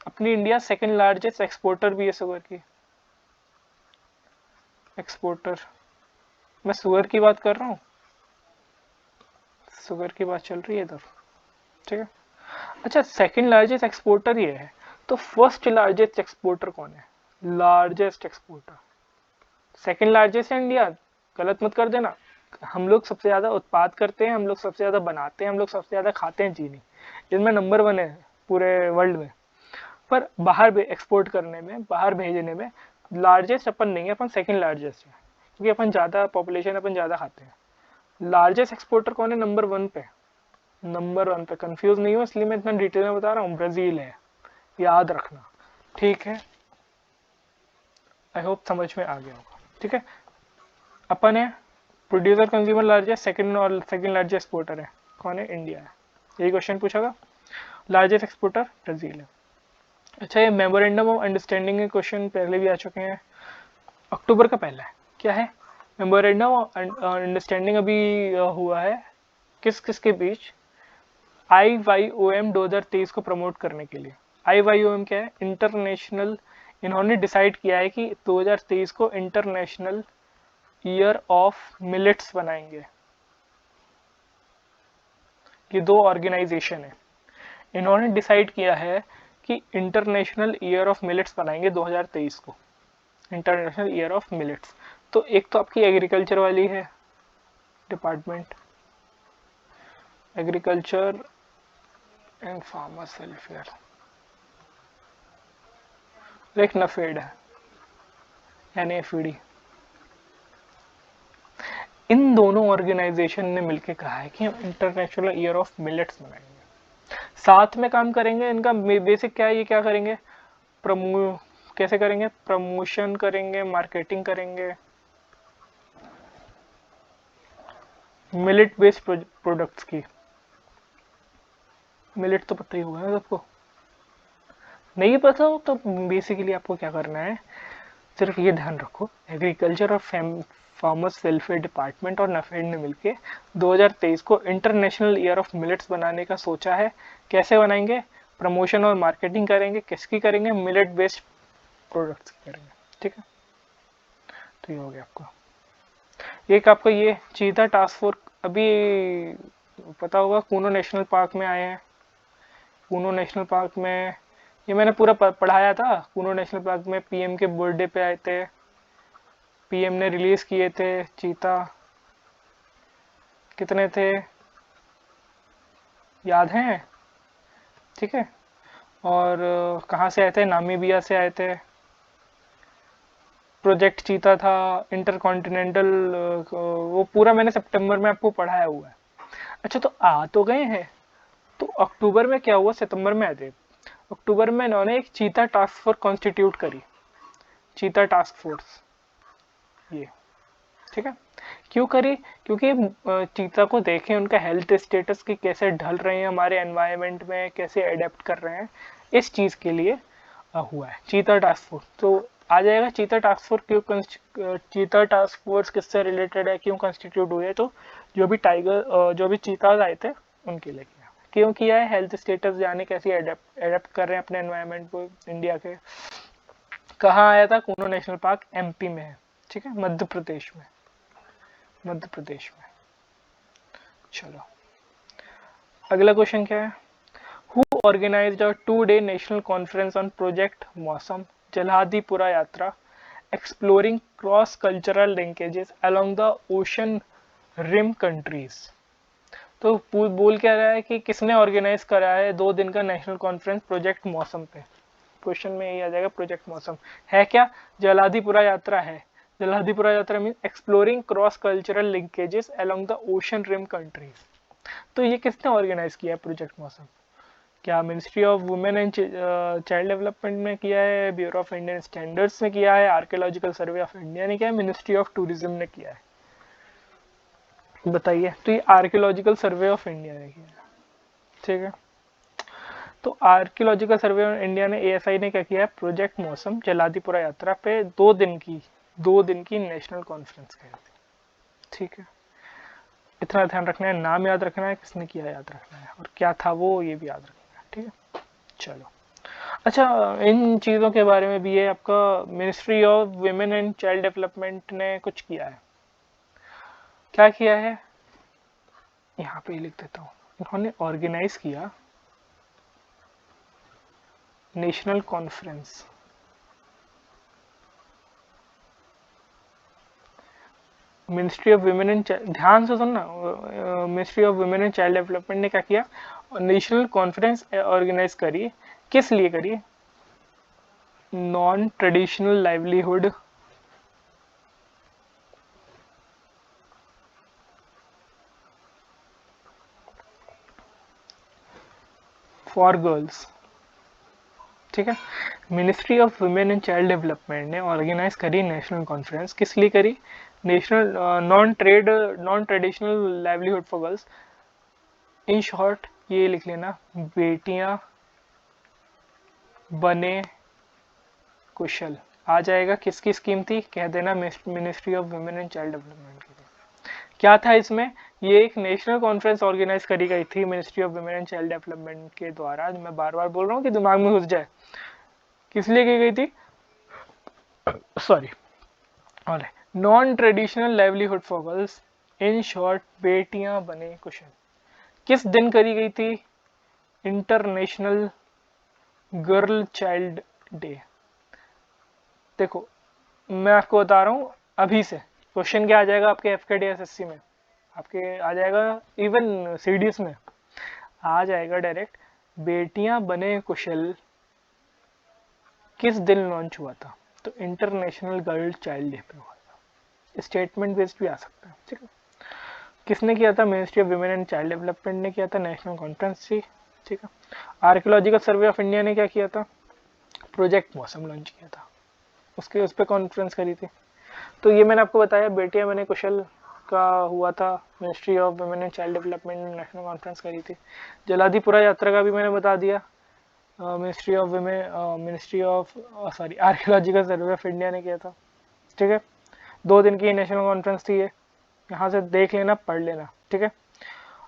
S1: अपनी इंडिया सेकंड लार्जेस्ट एक्सपोर्टर भी है शुगर की। एक्सपोर्टर, मैं शुगर की बात कर रहा हूँ, शुगर की बात चल रही है इधर, ठीक है। अच्छा, सेकंड लार्जेस्ट एक्सपोर्टर ये है, तो फर्स्ट लार्जेस्ट एक्सपोर्टर कौन है? लार्जेस्ट एक्सपोर्टर सेकंड लार्जेस्ट है इंडिया, गलत मत कर देना। हम लोग सबसे ज्यादा उत्पाद करते हैं, हम लोग सबसे ज्यादा बनाते हैं, हम लोग सबसे ज्यादा खाते हैं चीनी, इसमें नंबर 1 है पूरे वर्ल्ड में। पर बाहर एक्सपोर्ट करने में, बाहर भेजने में लार्जेस्ट अपन नहीं है, अपन सेकंड लार्जेस्ट है, क्योंकि अपन ज्यादा पॉपुलेशन, अपन ज्यादा खाते हैं। लार्जेस्ट एक्सपोर्टर कौन है? नंबर 1 पे, नंबर 1 पे। कंफ्यूज नहीं हो, इसलिए मैं इतना डिटेल में बता रहा हूँ, ब्राजील है, याद रखना, ठीक है। आई होप समझ में आ गया होगा, ठीक है। अपन है प्रोड्यूसर कंज्यूमर लार्जेस्ट, सेकंड और सेकंड लार्जेस्ट एक्सपोर्टर है कौन है? इंडिया है। यही क्वेश्चन पूछा था, लार्जेस्ट एक्सपोर्टर ब्राजील है। अच्छा, ये मेमोरेंडम ऑफ अंडरस्टैंडिंग के क्वेश्चन पहले भी आ चुके हैं, अक्टूबर का पहला है, क्या है? मेमोरेंडम ऑफ अंडरस्टैंडिंग अभी हुआ है किस किस के बीच? IYOM 2023 को प्रमोट करने के लिए। IYOM क्या है? इंटरनेशनल, इन्होंने डिसाइड किया है कि 2023 को इंटरनेशनल ईयर ऑफ मिलेट्स बनाएंगे। ये दो ऑर्गेनाइजेशन है, इन्होंने डिसाइड किया है कि इंटरनेशनल ईयर ऑफ मिलेट्स बनाएंगे 2023 को, इंटरनेशनल ईयर ऑफ मिलेट्स। तो एक तो आपकी एग्रीकल्चर वाली है department, agriculture and farmers welfare, एक नफेड है NFED। इन दोनों ऑर्गेनाइजेशन ने मिलकर कहा है कि हम इंटरनेशनल ईयर ऑफ मिलेट्स बनाएंगे, साथ में काम करेंगे। इनका बेसिक क्या है, ये क्या करेंगे? कैसे करेंगे, प्रमोशन करेंगे, मार्केटिंग करेंगे मिलेट बेस्ड प्रोडक्ट्स की। मिलेट तो पता ही होगा ना सबको, नहीं पता हो तो बेसिकली आपको क्या करना है, सिर्फ ये ध्यान रखो, एग्रीकल्चर और फार्मर्स वेलफेयर डिपार्टमेंट और नाफेड ने मिलकर 2023 को इंटरनेशनल ईयर ऑफ मिलेट्स बनाने का सोचा है। कैसे बनाएंगे, प्रमोशन और मार्केटिंग करेंगे, किसकी करेंगे, मिलेट बेस्ड प्रोडक्ट्स की करेंगे, ठीक है। तो ये हो गया आपका, एक आपका ये चीता टास्क फोर्स, अभी पता होगा कूनो नेशनल पार्क में आए हैं। कूनो नेशनल पार्क में, ये मैंने पूरा पढ़ाया था, कूनो नेशनल पार्क में पीएम के बर्थडे पे आए थे, पीएम ने रिलीज किए थे चीता, कितने थे याद हैं, ठीक है। और कहाँ से आए थे, नामीबिया से आए थे, प्रोजेक्ट चीता था, इंटरकॉन्टिनेंटल, वो पूरा मैंने सितंबर में आपको पढ़ाया हुआ है। अच्छा तो आ तो गए हैं, तो अक्टूबर में क्या हुआ, सितंबर में आए थे, अक्टूबर में इन्होंने एक चीता टास्क फोर्स कॉन्स्टिट्यूट करी, चीता टास्क फोर्स, ये ठीक है। क्यों करी, क्योंकि चीता को देखें उनका हेल्थ स्टेटस की कैसे ढल रहे हैं हमारे एनवायरनमेंट में, कैसे अडेप्ट कर रहे हैं, इस चीज के लिए हुआ है चीता टास्क फोर्स। तो आ जाएगा चीता टास्क फोर्स क्यों, चीता टास्क फोर्स किससे रिलेटेड है, क्यों कंस्टिट्यूट हुई है, तो जो भी टाइगर जो भी चीताज आए थे उनके लिए किया, क्यों किया है, हेल्थ स्टेटस जाने कैसे अडेप्ट कर रहे हैं अपने एनवायरनमेंट को इंडिया के। कहाँ आया था, कूनो नेशनल पार्क एमपी में है, ठीक है, मध्य प्रदेश में, मध्य प्रदेश में। चलो अगला क्वेश्चन क्या है, who organized a 2-day national conference on project Mausam जलहादीपुरा यात्रा exploring cross cultural linkages along the ocean rim countries. तो बोल क्या रहा है कि किसने ऑर्गेनाइज करा है 2 दिन का नेशनल कॉन्फ्रेंस प्रोजेक्ट मौसम पे, क्वेश्चन में यही आ जाएगा, प्रोजेक्ट मौसम है क्या, जलहादीपुरा यात्रा है। जलहादीपुरा यात्रा mean exploring cross cultural linkages along the ocean rim countries. तो ये किसने ऑर्गेनाइज किया है प्रोजेक्ट मौसम, क्या ministry of women and child development ने किया है, ब्यूरो ऑफ इंडियन स्टैंडर्ड्स ने किया है, आर्कियोलॉजिकल सर्वे ऑफ इंडिया ने किया है, मिनिस्ट्री ऑफ टूरिज्म ने किया है, बताइए। तो ये आर्कियोलॉजिकल सर्वे ऑफ इंडिया ने किया है, ठीक है। तो आर्कियोलॉजिकल सर्वे ऑफ इंडिया ने, एएसआई ने क्या किया है, प्रोजेक्ट मौसम जलादीपुरा यात्रा पे 2 दिन की नेशनल कॉन्फ्रेंस करी थी, ठीक है। इतना ध्यान रखना है, नाम याद रखना है, किसने किया याद रखना है, और क्या था वो ये भी याद रखना है, ठीक है। चलो अच्छा, इन चीज़ों के बारे में भी है आपका, ministry of women and child development ने कुछ किया है, क्या किया है, यहाँ पे लिख देता हूँ, उन्होंने ऑर्गेनाइज किया national conference, ministry of women and, ध्यान से सुनना, ministry of women and child development ने क्या किया, नेशनल कॉन्फ्रेंस ऑर्गेनाइज करी, किस लिए करी, non traditional livelihood for girls, ठीक है। Ministry of women and child development ने ऑर्गेनाइज करी नेशनल कॉन्फ्रेंस, किस लिए करी, national non traditional livelihood for girls, in short ये लिख लेना, बेटियां बने कुशल, आ जाएगा, किसकी स्कीम थी, कह देना ministry of women and child development की थी। क्या था इसमें, ये एक नेशनल कॉन्फ्रेंस ऑर्गेनाइज करी गई थी ministry of women and child development के द्वारा, मैं बार बार बोल रहा हूँ कि दिमाग में घुस जाए, किस लिए की गई थी, सॉरी, और non traditional livelihood for girls, in short बेटियां बने कुशल, किस दिन करी गई थी, इंटरनेशनल गर्ल चाइल्ड डे। देखो मैं आपको बता रहा हूँ अभी से, क्वेश्चन क्या आ जाएगा आपके FKDSSC में, आपके आ जाएगा, इवन CDS में आ जाएगा डायरेक्ट, बेटियां बने कुशल किस दिन लॉन्च हुआ था, तो इंटरनेशनल गर्ल चाइल्ड डे पे हुआ था, स्टेटमेंट बेस्ड भी आ सकता है, ठीक है। किसने किया था, ministry of women and child development ने किया था, नेशनल कॉन्फ्रेंस थी, ठीक है। आर्कियोलॉजिकल सर्वे ऑफ इंडिया ने क्या किया था, प्रोजेक्ट मौसम लॉन्च किया था, उसके उस पर कॉन्फ्रेंस करी थी। तो ये मैंने आपको बताया, बेटियां मैंने कुशल का हुआ था, ministry of women and child development ने नेशनल कॉन्फ्रेंस करी थी। जलाधिपुरा यात्रा का भी मैंने बता दिया, ministry of women, ministry of sorry archaeological survey of India ने किया था। ठीक है, 2 दिन की नेशनल कॉन्फ्रेंस थी ये, यहाँ से देख लेना, पढ़ लेना। ठीक है,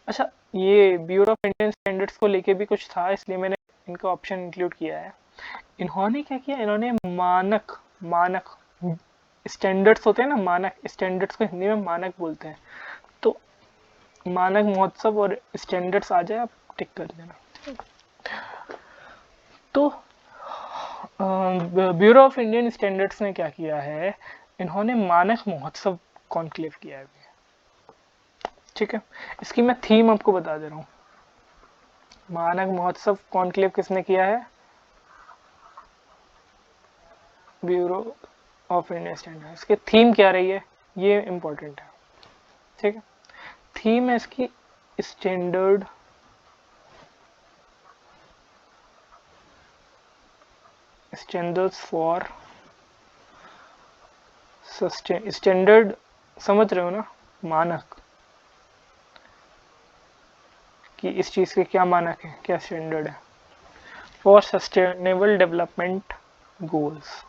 S1: अच्छा ये ब्यूरो ऑफ इंडियन स्टैंडर्ड्स को लेके भी कुछ था, इसलिए मैंने इनका ऑप्शन इंक्लूड किया है। इन्होंने क्या किया, इन्होंने मानक मानक स्टैंडर्ड्स होते हैं ना, मानक स्टैंडर्ड्स को हिंदी में मानक बोलते हैं, तो मानक महोत्सव और स्टैंडर्ड्स आ जाए आप टिक कर देना। तो ब्यूरो ऑफ इंडियन स्टैंडर्ड्स ने क्या किया है, इन्होंने मानक महोत्सव कॉन्क्लेव किया है। ठीक है, इसकी मैं थीम आपको बता दे रहा हूँ। मानक महोत्सव कॉन्क्लेव किसने किया है, ब्यूरो ऑफ इंडियन स्टैंडर्ड्स। इसकी थीम क्या रही है, ये इंपॉर्टेंट है। ठीक है, थीम है इसकी standard standards for sustain. Standard समझ रहे हो ना, मानक कि इस चीज के क्या मानक है, क्या स्टैंडर्ड है, फॉर सस्टेनेबल डेवलपमेंट गोल्स।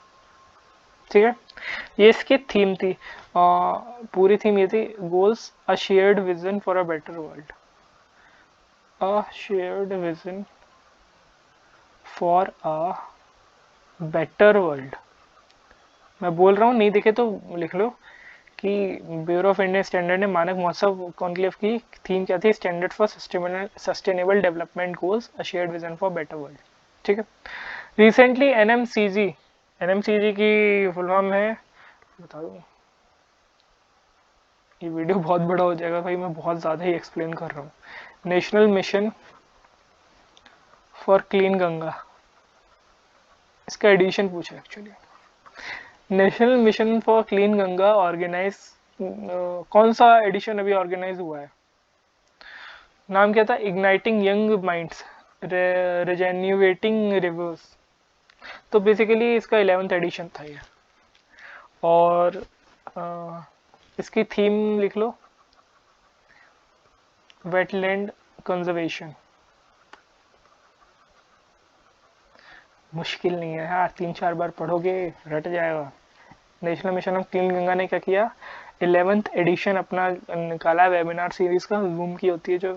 S1: ठीक है, ये इसकी थीम थी, पूरी थीम ये थी, goals a shared vision for a better world, a shared vision for a better world. मैं बोल रहा हूँ, नहीं देखे तो लिख लो कि ब्यूरो ऑफ इंडियन स्टैंडर्ड ने मानक महोत्सव कॉन्क्लेव की थीम क्या थी, standard for sustainable development goals a shared vision for better world. ठीक है, रिसेंटली एनएमसीजी की फुल फॉर्म है, बता दूँ, ये वीडियो बहुत बड़ा हो जाएगा भाई, मैं बहुत ज़्यादा ही एक्सप्लेन कर रहा हूँ। National mission for clean Ganga, इसका एडिशन पूछा actually. National mission for clean Ganga organize, कौन सा एडिशन अभी ऑर्गेनाइज हुआ है, नाम क्या था, इग्नाइटिंग यंग माइंड्स रिजेन्यूएटिंग रिवर्स। तो बेसिकली इसका 11th एडिशन था ये, और इसकी थीम लिख लो, वेटलैंड कंजर्वेशन। मुश्किल नहीं है यार, 3-4 बार पढ़ोगे रट जाएगा। National mission of clean Ganga ने क्या किया, 11th एडिशन अपना निकाला, वेबिनार सीरीज का, जूम की होती है जो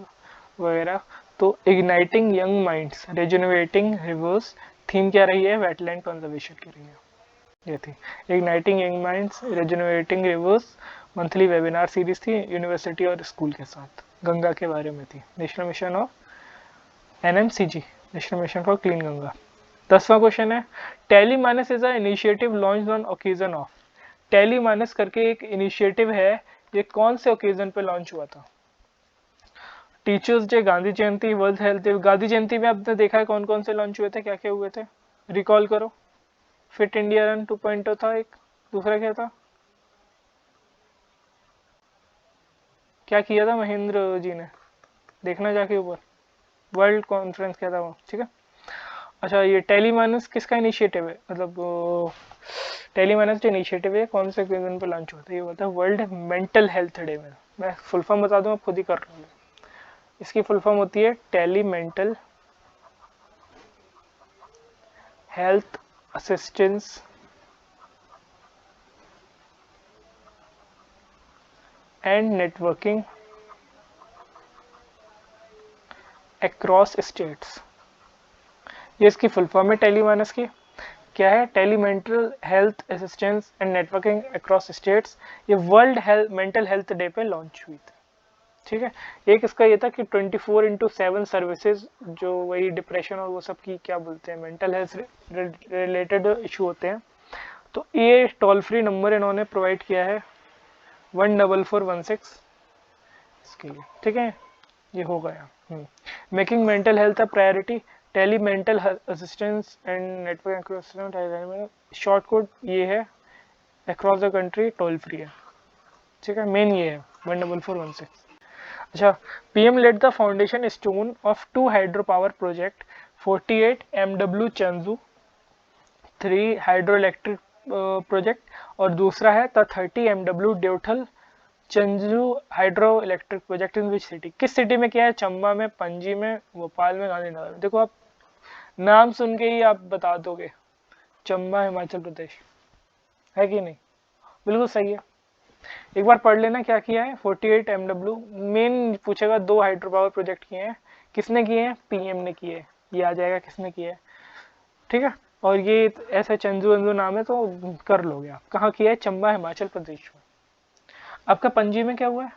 S1: वगैरह। तो igniting young minds regenerating rivers, theme क्या रही है, वेटलैंड कंजर्वेशन की रही है, ये थी igniting young minds regenerating rivers. Monthly webinar series थी, यूनिवर्सिटी और स्कूल के साथ, गंगा के बारे में थी। National mission of NMCG, national mission for clean Ganga. 10वां क्वेश्चन है, tele minus is a initiative launched on occasion of. Tele minus करके एक इनिशिएटिव है, ये कौन से ओकेजन पे लॉन्च हुआ था, टीचर्स डे, गांधी जयंती, वर्ल्ड हेल्थ डे। गांधी जयंती में आपने देखा है कौन कौन से लॉन्च हुए थे, क्या क्या हुए थे, रिकॉल करो। फिट इंडिया रन 2.0 था एक, दूसरा क्या था, क्या किया था महेंद्र जी ने, देखना जाके ऊपर, वर्ल्ड कॉन्फ्रेंस क्या था वो। ठीक है, अच्छा ये टेलीमानस किसका इनिशिएटिव है, मतलब टेलीमानस जो इनिशिएटिव है कौन से दिन पे लॉन्च होता है, ये होता है वर्ल्ड मेंटल हेल्थ डे में। मैं फुल फॉर्म बता दूं, आप खुद ही कर रहा हूँ। इसकी फुल फॉर्म होती है tele mental health assistance and networking across states, ये इसकी फुल फॉर्म है टेलीमानस की। क्या है, tele mental health assistance and networking across states, ये वर्ल्ड मेंटल हेल्थ डे पे लॉन्च हुई थी। ठीक है, एक इसका ये था कि 24/7 सर्विसेज, जो वही डिप्रेशन और वो सब की क्या बोलते हैं, मेंटल हेल्थ रिलेटेड इशू होते हैं, तो ये टोल फ्री नंबर इन्होंने प्रोवाइड किया है 14416 इसके लिए। ठीक है, ये हो गया। Making mental health a priority, tele mental assistance and network, short code ये है, across the country toll free है। ठीक है, मेन ये है 14416। अच्छा, PM led the foundation stone of 2 hydro power project 48 MW Chanju 3 hydro electric project, और दूसरा है the 30 MW Dyothal Chanju hydro electric project in which city. किस सिटी में किया है? चंबा में, पणजी में, भोपाल में, गांधीनगर में। देखो आप नाम सुन के ही आप बता दोगे, चंबा हिमाचल प्रदेश, है कि नहीं? बिल्कुल सही है। एक बार पढ़ लेना क्या किया है। 48 MW मेन पूछेगा, 2 हाइड्रो पावर प्रोजेक्ट किए हैं। किसने किए हैं? पीएम ने किए हैं। ये आ जाएगा किसने किया है, ठीक है। और ये ऐसे चंजू अंजू नाम है तो कर लोगे आप। कहाँ किया है? चंबा हिमाचल प्रदेश में। आपका पणजी में क्या हुआ है?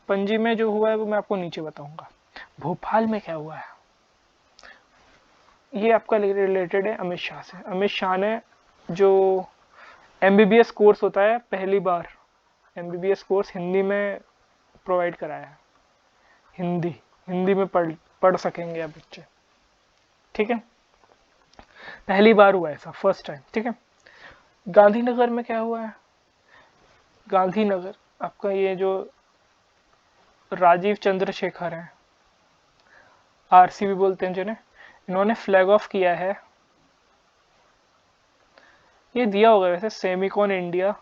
S1: पणजी में जो हुआ है वो मैं आपको नीचे बताऊंगा। भोपाल में क्या हुआ है, ये आपका रिलेटेड है अमित शाह से। अमित शाह ने जो MBBS कोर्स होता है, पहली बार MBBS कोर्स हिंदी में प्रोवाइड कराया है। हिंदी हिंदी में पढ़ सकेंगे आप बच्चे, ठीक है। पहली बार हुआ ऐसा, फर्स्ट टाइम, ठीक है। गांधीनगर में क्या हुआ है? गांधीनगर आपका ये जो राजीव चंद्रशेखर है, RC भी बोलते हैं जिन्हें, इन्होंने फ्लैग ऑफ किया है। ये दिया होगा वैसे, Semicon India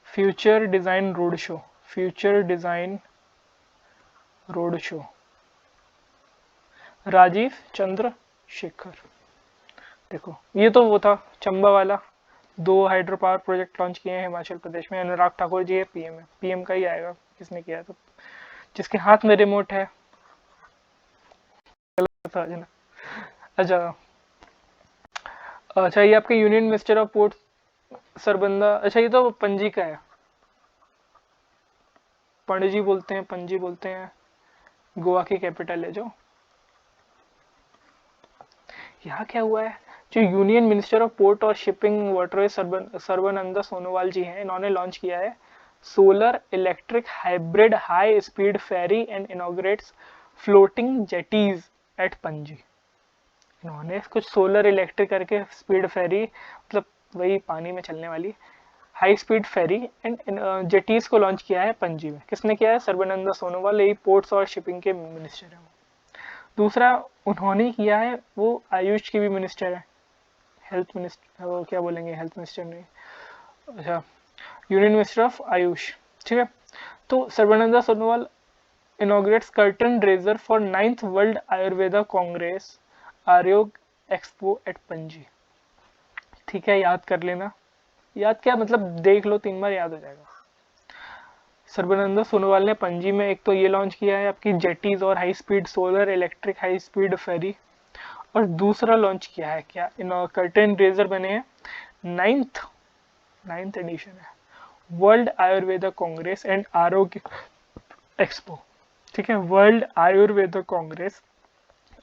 S1: future design road show, future design road show, Rajeev Chandrasekhar. देखो ये तो वो था चंबा वाला, 2 हाइड्रो पावर प्रोजेक्ट लॉन्च किए हैं हिमाचल प्रदेश में। अनुराग ठाकुर जी है PM है, PM का ही आएगा, किसने किया है तो। जिसके हाथ में रिमोट है, अच्छा अच्छा, ये आपके यूनियन मिनिस्टर ऑफ पोर्ट सरबंदा, अच्छा ये तो पणजी का है, पणजी बोलते हैं, पणजी बोलते हैं, गोवा की कैपिटल है जो। यहाँ क्या हुआ है? जो यूनियन मिनिस्टर ऑफ पोर्ट और शिपिंग वाटरवेज सर्बानंद सोनोवाल जी हैं, इन्होंने लॉन्च किया है solar electric hybrid high speed ferry and inaugurates floating jetties at Panaji. इन्होंने कुछ सोलर इलेक्ट्रिक करके स्पीड फेरी, मतलब वही पानी में चलने वाली high speed ferry and jetties को लॉन्च किया है पणजी में। किसने किया है? सर्बानंद सोनोवाल, यही पोर्ट्स और शिपिंग के मिनिस्टर है। दूसरा उन्होंने किया है, वो आयुष की भी मिनिस्टर है, हेल्थ मिनिस्टर, वो क्या बोलेंगे, हेल्थ मिनिस्टर नहीं, अच्छा यूनियन मिनिस्टर ऑफ आयुष, ठीक है। तो Sarbananda Sonowal inaugurates curtain raiser for 9th world Ayurveda Congress आरोग्य एक्सपो एट पणजी। ठीक है, याद कर लेना। याद क्या मतलब, देख लो 3 बार याद हो जाएगा। सर्बानंद सोनोवाल ने पणजी में एक तो ये लॉन्च किया है आपकी जेटीज और high speed solar electric high speed ferry, और दूसरा लॉन्च किया है क्या, इन कर्टन रेजर बने हैं 9th एडिशन है वर्ल्ड आयुर्वेदा कांग्रेस एंड आरोग्य एक्सपो, ठीक है। वर्ल्ड आयुर्वेदा कांग्रेस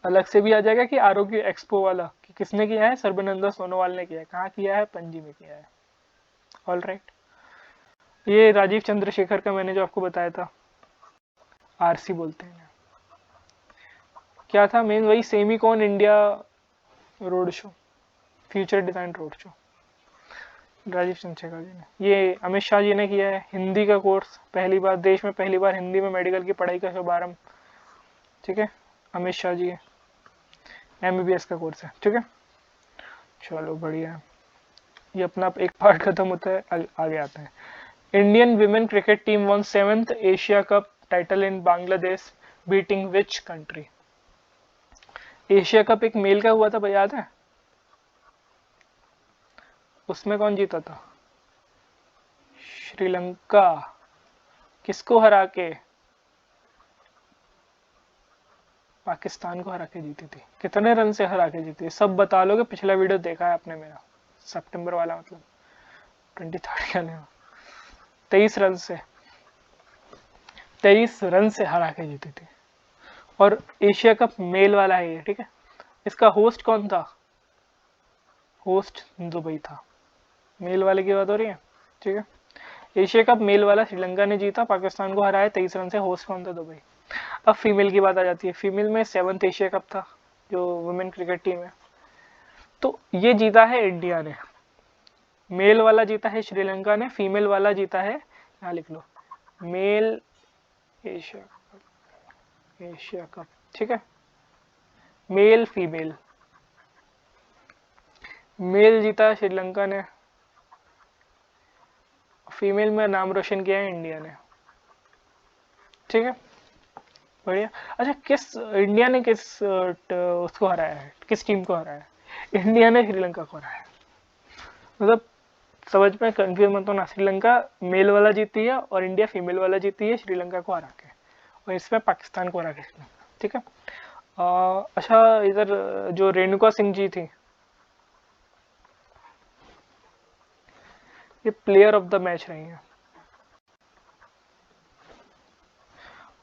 S1: अलग से भी आ जाएगा कि आरोग्य एक्सपो वाला, कि किसने किया है? सर्बानंद सोनोवाल ने किया है। कहाँ किया है? पणजी में किया है। All right. ये राजीव चंद्रशेखर का मैंने जो आपको बताया था, RC बोलते हैं, क्या था मेन? वही Semicon India road show, future design road show, Rajeev Chandrasekhar ji ने। ये अमित शाह जी ने किया है हिंदी का कोर्स, पहली बार देश में, पहली बार हिंदी में मेडिकल की पढ़ाई का शुभारंभ, ठीक है। अमित शाह जी है, MBBS का कोर्स है, ठीक है। चलो बढ़िया है, ये अपना एक पार्ट खत्म होता है, आगे आते हैं। Indian women cricket team one 7th Asia cup title in Bangladesh beating which country. Asia cup एक मेल का हुआ था भाई, याद है? उसमें कौन जीता था? श्रीलंका। किसको हरा के? पाकिस्तान को हरा के जीती थी। कितने रन से हरा के जीती? सब बता लोगे, पिछला वीडियो देखा है आपने मेरा, सितंबर वाला, मतलब 23 क्या लेना, 23 रन से हरा के जीती थी। और एशिया कप मेल वाला है ये, ठीक है। इसका होस्ट कौन था? होस्ट दुबई था। मेल वाले की बात हो रही है, ठीक है। एशिया कप मेल वाला श्रीलंका ने जीता, पाकिस्तान को हराया 23 रन से। होस्ट कौन था? दुबई। अब फीमेल की बात आ जाती है। फीमेल में 7th एशिया कप था, जो वुमेन क्रिकेट टीम है, तो ये जीता है इंडिया ने। मेल वाला जीता है श्रीलंका ने, फीमेल वाला जीता है, यहाँ लिख लो, मेल एशिया कप, ठीक है। मेल फीमेल मेल जीता श्रीलंका ने, फीमेल में नाम रोशन किया है इंडिया ने। ठीक है, बढ़िया। अच्छा, किस इंडिया ने किस उसको हराया है, किस टीम को हराया है? इंडिया ने श्रीलंका को हराया है। मतलब समझ में कंफ्यूज मत होना, श्रीलंका मेल वाला जीती है और इंडिया फीमेल वाला जीती है श्रीलंका को हरा के, और इसमें पाकिस्तान को हरा के श्रीलंका। ठीक है। अच्छा, इधर जो रेणुका सिंह जी थी, ये प्लेयर ऑफ द मैच रही हैं,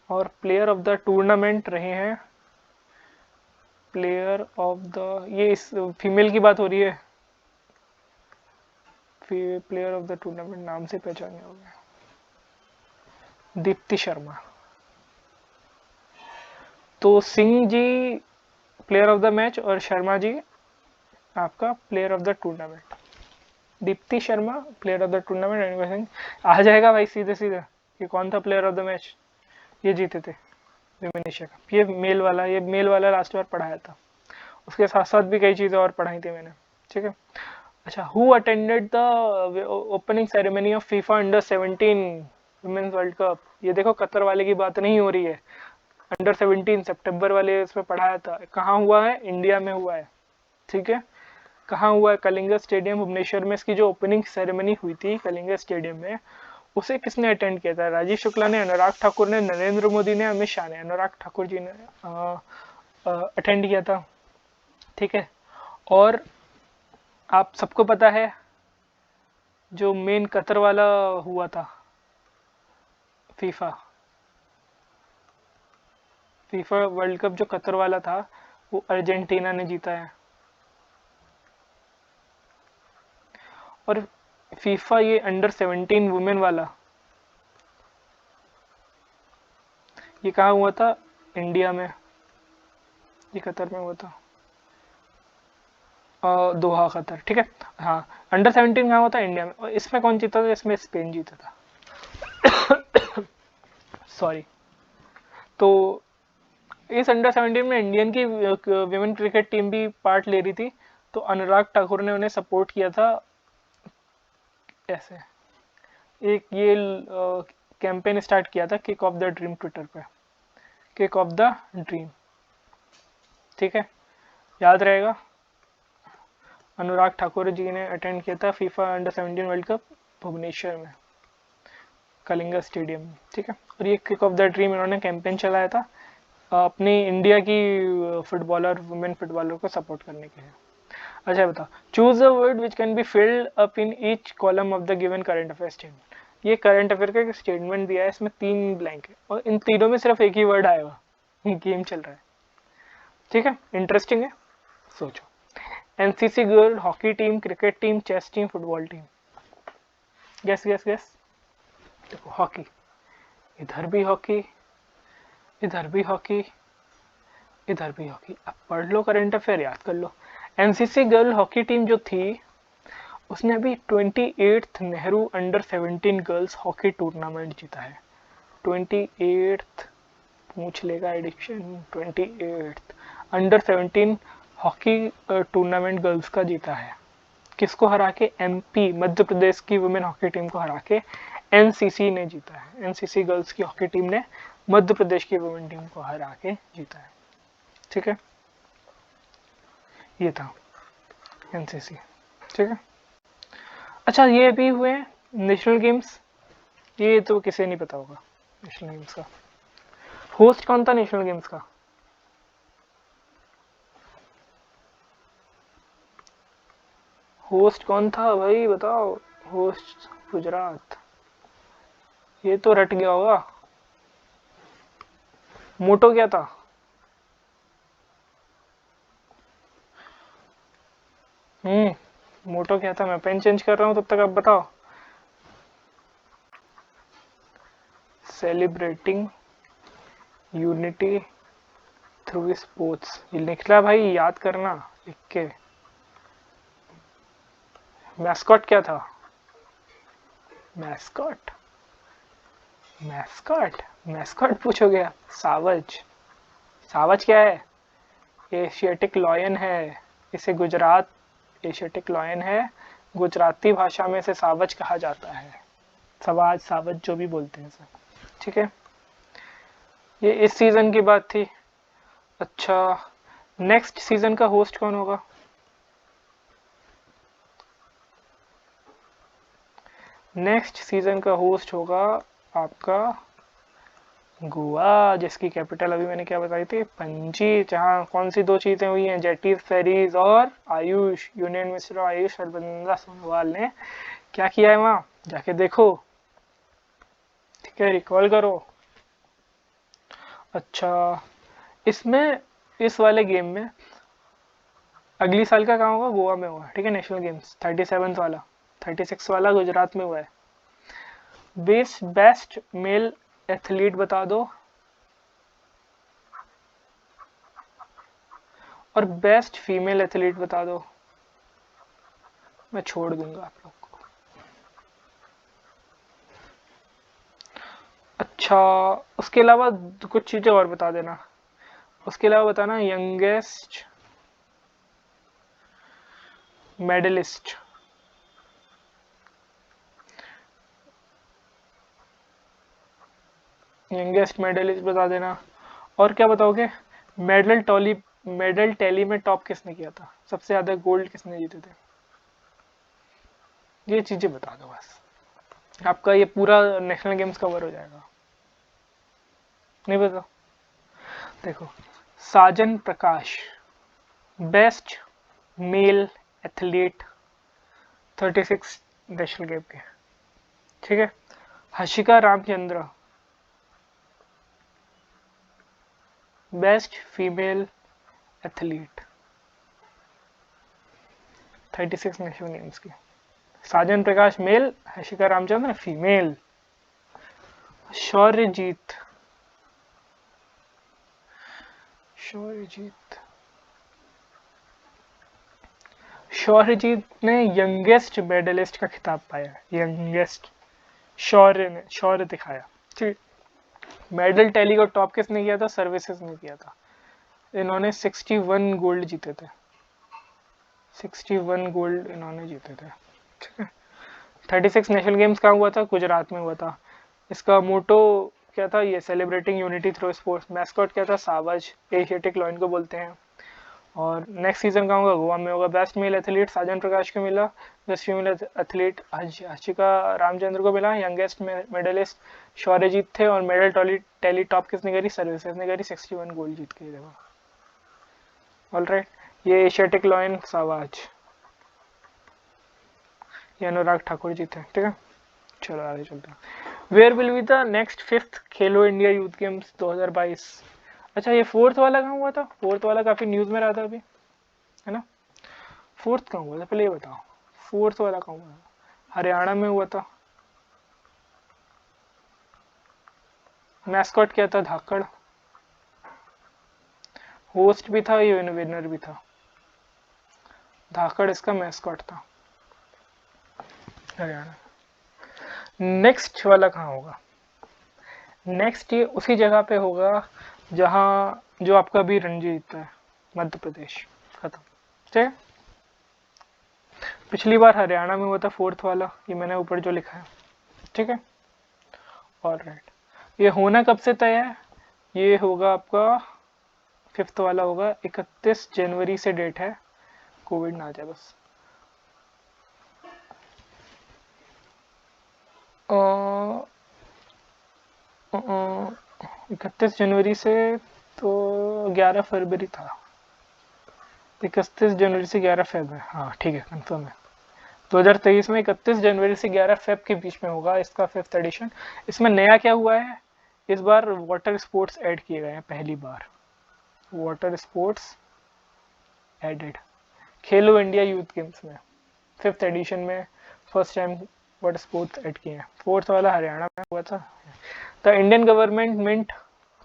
S1: और प्लेयर ऑफ द टूर्नामेंट रहे हैं, प्लेयर ऑफ द, ये इस फीमेल की बात हो रही है, प्लेयर ऑफ द टूर्नामेंट नाम से पहचाने हो गया, दीप्ति शर्मा। तो Singh ji player of the match और शर्मा जी आपका player of the tournament. Deepti Sharma player of the tournament, Renuka Singh आ जाएगा भाई सीधे सीधे कि कौन था प्लेयर ऑफ द मैच। ये जीते थे विमेन एशिया कप, ये मेल वाला लास्ट बार पढ़ाया था, उसके साथ साथ भी कई चीज़ें और पढ़ाई थी मैंने। ठीक है। अच्छा, who attended the opening ceremony of FIFA under 17 women's world cup? ये देखो कतर वाले की बात नहीं हो रही है, अंडर 17 सितंबर वाले इसमें पढ़ाया था। कहाँ हुआ है? इंडिया में हुआ है। ठीक है, कहाँ हुआ है? कलिंगा स्टेडियम भुवनेश्वर में। इसकी जो ओपनिंग सेरेमनी हुई थी कलिंगा स्टेडियम में, उसे किसने अटेंड किया था? राजीव शुक्ला ने, अनुराग ठाकुर ने, नरेंद्र मोदी ने, अमित शाह ने। अनुराग ठाकुर जी ने अटेंड किया था। ठीक है, और आप सबको पता है जो मेन कतर वाला हुआ था, फीफा फीफा वर्ल्ड कप जो कतर वाला था, वो अर्जेंटीना ने जीता है। और फीफा ये अंडर 17 वुमेन वाला, ये कहाँ हुआ था? इंडिया में, ये कतर में हुआ था, दोहा कतर। ठीक है, हाँ। अंडर 17 कहाँ हुआ था? इंडिया में। और इसमें कौन जीता था? इसमें स्पेन जीता था। सॉरी। तो इस अंडर 17 में इंडियन की विमेन क्रिकेट टीम भी पार्ट ले रही थी, तो अनुराग ठाकुर ने उन्हें सपोर्ट किया था ऐसे। एक ये कैंपेन स्टार्ट किया था, kick off the dream, Twitter पे, किक ऑफ द ड्रीम। ठीक है, याद रहेगा। अनुराग ठाकुर जी ने अटेंड किया था FIFA under 17 world cup Bhubaneswar में, कलिंगा स्टेडियम में। ठीक है, और ये किक ऑफ द ड्रीम इन्होंने कैंपेन चलाया था अपनी इंडिया की फुटबॉलर, वुमेन फुटबॉलर को सपोर्ट करने के लिए। अच्छा बताओ, choose a word which can be filled up in each column of the given current affair statement. ये करंट अफेयर का एक स्टेटमेंट दिया है, इसमें 3 ब्लैंक है और इन तीनों में सिर्फ एक ही वर्ड आएगा। गेम चल रहा है। ठीक है, इंटरेस्टिंग है, सोचो। NCC girl, hockey team, cricket team, chess team, football team. Guess guess guess. देखो, हॉकी, इधर भी हॉकी, इधर भी हॉकी, इधर भी हॉकी। अब पढ़ लो करंट अफेयर, याद कर लो। एनसीसी गर्ल हॉकी टीम जो थी, उसने अभी 28th Nehru under 17 girls hockey tournament जीता है। 28th पूछ लेगा addiction, 28th under 17 hockey tournament girls का जीता है। किसको हरा के? एमपी, मध्य प्रदेश की वुमेन हॉकी टीम को हरा के एनसीसी ने जीता है। एनसीसी गर्ल्स की हॉकी टीम ने मध्य प्रदेश की वुमेन टीम को हरा के जीता है। ठीक है, ये था एनसीसी। ठीक है। अच्छा, ये भी हुए नेशनल गेम्स, ये तो किसे नहीं पता होगा नेशनल गेम्स का। होस्ट कौन था नेशनल गेम्स का? होस्ट कौन था भाई, बताओ। होस्ट गुजरात, ये तो रट गया होगा। मोटो क्या था? मोटो क्या था? मैं पेन चेंज कर रहा हूँ, तब तक आप बताओ। सेलिब्रेटिंग यूनिटी थ्रू स्पोर्ट्स, ये निकला भाई, याद करना लिख के। मैस्कॉट क्या था? मैस्कॉट, मैस्कॉट, मैस्कॉट पूछोगे आप? सावज। सावज क्या है? एशियाटिक लॉयन है, इसे गुजरात एशियाटिक लॉयन है, गुजराती भाषा में इसे सावज कहा जाता है, सवाज सावज जो भी बोलते हैं सर, ठीक है। ये इस सीजन की बात थी। अच्छा, नेक्स्ट सीजन का होस्ट कौन होगा? नेक्स्ट सीजन का होस्ट होगा आपका गोवा, जिसकी कैपिटल अभी मैंने क्या बताई थी, पणजी, जहाँ कौन सी 2 चीजें हुई हैं, जेटीज फेरीज और आयुष, यूनियन मिनिस्टर आयुष सर्बानंद सोनोवाल ने क्या किया है वहां जाके देखो, ठीक है, रिकॉल करो। अच्छा, इसमें इस वाले गेम में अगली साल का कहाँ होगा? गोवा में होगा, ठीक है, नेशनल गेम्स 37 वाला, 36 वाला गुजरात में हुआ है। बेस्ट मेल एथलीट बता दो और बेस्ट फीमेल एथलीट बता दो, मैं छोड़ दूंगा आप लोग को। अच्छा, उसके अलावा कुछ चीजें और बता देना। उसके अलावा बताना यंगेस्ट मेडलिस्ट, यंगेस्ट मेडलिस्ट बता देना। और क्या बताओगे? मेडल टैली में टॉप किसने किया था, सबसे ज्यादा गोल्ड किसने जीते थे, ये चीजें बता दो बस, आपका ये पूरा नेशनल गेम्स कवर हो जाएगा। नहीं बता? देखो, Sajan Prakash best male athlete 36 national game के, ठीक है। Hashika Ramchandra best female athlete 36 national games की। Sajan Prakash male, Hashika Ramchandra female. शौर्यजीत शौर्यजीत शौर्यजीत ने यंगेस्ट मेडलिस्ट का खिताब पाया, यंगेस्ट। शौर्य ने शौर्य दिखाया, ठीक। मेडल टैली को टॉप किसने किया था? सर्विसेज ने किया था। इन्होंने 61 गोल्ड जीते थे, 61 गोल्ड इन्होंने जीते थे, ठीक है। 36 नेशनल गेम्स कहाँ हुआ था? गुजरात में हुआ था। इसका मोटो क्या था? ये celebrating unity through sports. Mascot क्या था? सावज, एशियाटिक लॉयन को बोलते हैं। और नेक्स्ट सीजन कहाँ होगा? गोवा में होगा। बेस्ट मेल एथलीट साजन प्रकाश को मिला, best female athlete Harshika Ramchandra को मिला, यंगेस्ट मेडलिस्ट शौर्यजीत थे, और मेडल टैली टॉप किसने करी? सर्विसेज ने करी, 61 गोल्ड जीत के देखो। ऑलराइट, ये एशियाटिक लॉयन सावाज, ये अनुराग ठाकुर जी थे, ठीक है। चलो आगे चलते हैं। Where will be the next 5th Khelo India youth games 2022? अच्छा, ये 4th वाला कहाँ हुआ था? 4th वाला काफी न्यूज में रहा था अभी, है ना। 4th कहाँ हुआ था पहले ये बताओ, 4th वाला कहाँ हुआ था? हरियाणा में हुआ था। मैस्कॉट क्या था? धाकड़। होस्ट भी था, ये विनर भी था। धाकड़ इसका मैस्कॉट था, हरियाणा। नेक्स्ट वाला कहाँ होगा? नेक्स्ट ये उसी जगह पे होगा जहाँ जो आपका भी रणजी जीता है, मध्य प्रदेश। खत्म, ठीक है। पिछली बार हरियाणा में हुआ था 4th वाला, ये मैंने ऊपर जो लिखा है, ठीक है। ऑलराइट, ये होना कब से तय है? ये होगा आपका 5th वाला होगा 31 जनवरी से डेट है, कोविड ना आ जाए बस। 31 जनवरी से तो 11 फरवरी था, 31 जनवरी से 11 फरवरी, हाँ ठीक है, कंफर्म है। 2023 में 31 जनवरी से 11 फेब के बीच में होगा इसका 5th एडिशन। इसमें नया क्या हुआ है? इस बार वाटर स्पोर्ट्स ऐड किए गए हैं, पहली बार water sports added Khelo India youth games में 5th एडिशन में first time water sports add किए हैं। 4th वाला हरियाणा में हुआ था। The Indian government mint,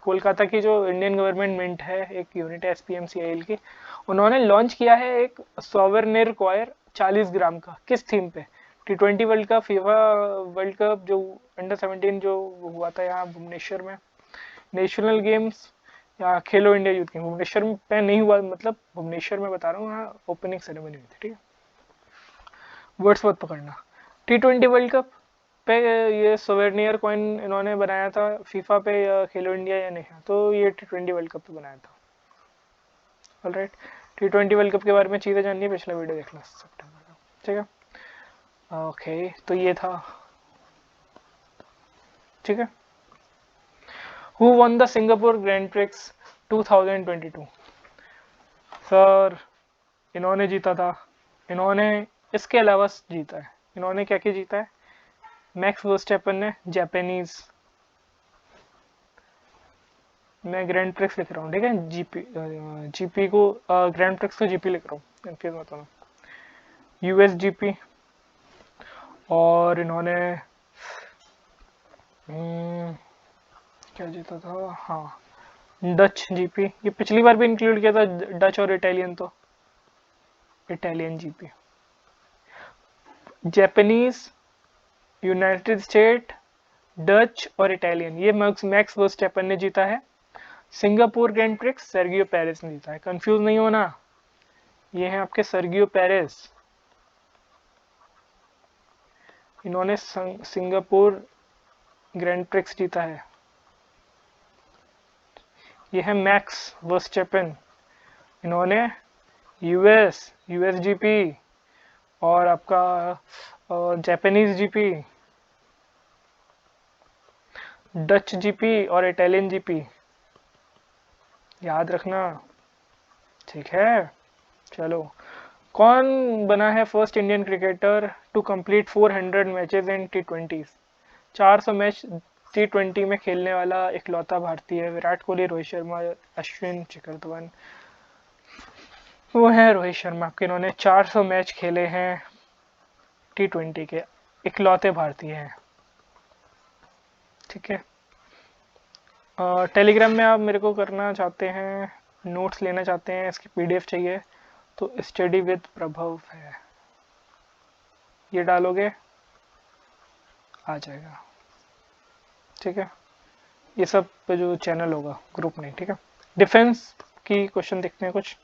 S1: Kolkata की जो इंडियन गवर्नमेंट मिंट है, एक यूनिट है SPMCIL की, उन्होंने लॉन्च किया है एक सोवेनिर कॉयर 40 ग्राम का। किस थीम पे? T20 world cup, FIFA world cup जो अंडर 17 जो हुआ था यहाँ भुवनेश्वर में, नेशनल गेम्स या खेलो इंडिया यूथ गेम। भुवनेश्वर में नहीं हुआ, मतलब भुवनेश्वर में बता रहा हूँ, यहाँ ओपनिंग सेरेमनी हुई थी, ठीक है। वर्ड्स मत पकड़ना। T20 वर्ल्ड कप पे ये सोवेनियर कॉइन इन्होंने बनाया था फीफा पे या खेलो इंडिया या नहीं, तो ये T20 वर्ल्ड कप पे बनाया था। ऑलराइट, T20 वर्ल्ड कप के बारे में चीज़ें जाननी है, पिछला वीडियो देखना सितंबर का, ठीक है। ओके, तो ये था, ठीक है। Who one the Singapore Grand prix 2022? Sir, इन्होंने जीता था, इन्होंने इसके अलावा जीता है, इन्होंने क्या क्या जीता है? मैक्स वर्स्टैपन ने, जापानीज, मैं ग्रैंड प्रिक्स लिख रहा हूँ, ठीक है, जीपी को ग्रैंड प्रिक्स को जीपी लिख रहा हूँ, कंफ्यूज मत होना। यूएस जीपी, और इन्होंने क्या जीता था, हाँ, डच जीपी, ये पिछली बार भी इंक्लूड किया था डच और इटालियन, तो Italian GP. Japanese, United State, Dutch और इटालियन, ये मैक्स वर्स्टैपन ने जीता है। Singapore Grand Prix Sergio Perez ने जीता है, कंफ्यूज नहीं होना, ये हैं आपके सर्गियो पेरेस, इन्होंने सिंगापुर ग्रैंड प्रिक्स जीता है। ये है मैक्स वर्स्टैपन, इन्होंने यूएस जीपी और आपका जापानीज जीपी, डच जीपी और इटालियन जीपी, याद रखना, ठीक है। चलो, कौन बना है first Indian cricketer to complete 400 matches in T20? 400 match T20 में खेलने वाला इकलौता भारतीय है। विराट कोहली, रोहित शर्मा, अश्विन, शिखर धवन, वो है रोहित शर्मा, आपके, इन्होंने 400 मैच खेले हैं T20 के, इकलौते भारतीय हैं, ठीक है। टेलीग्राम में आप मेरे को करना चाहते हैं, नोट्स लेना चाहते हैं, इसकी PDF चाहिए, तो स्टडी विद प्रभव है, ये डालोगे आ जाएगा, ठीक है। ये सब पे जो चैनल होगा, ग्रुप नहीं, ठीक है। डिफेंस की क्वेश्चन देखते हैं कुछ,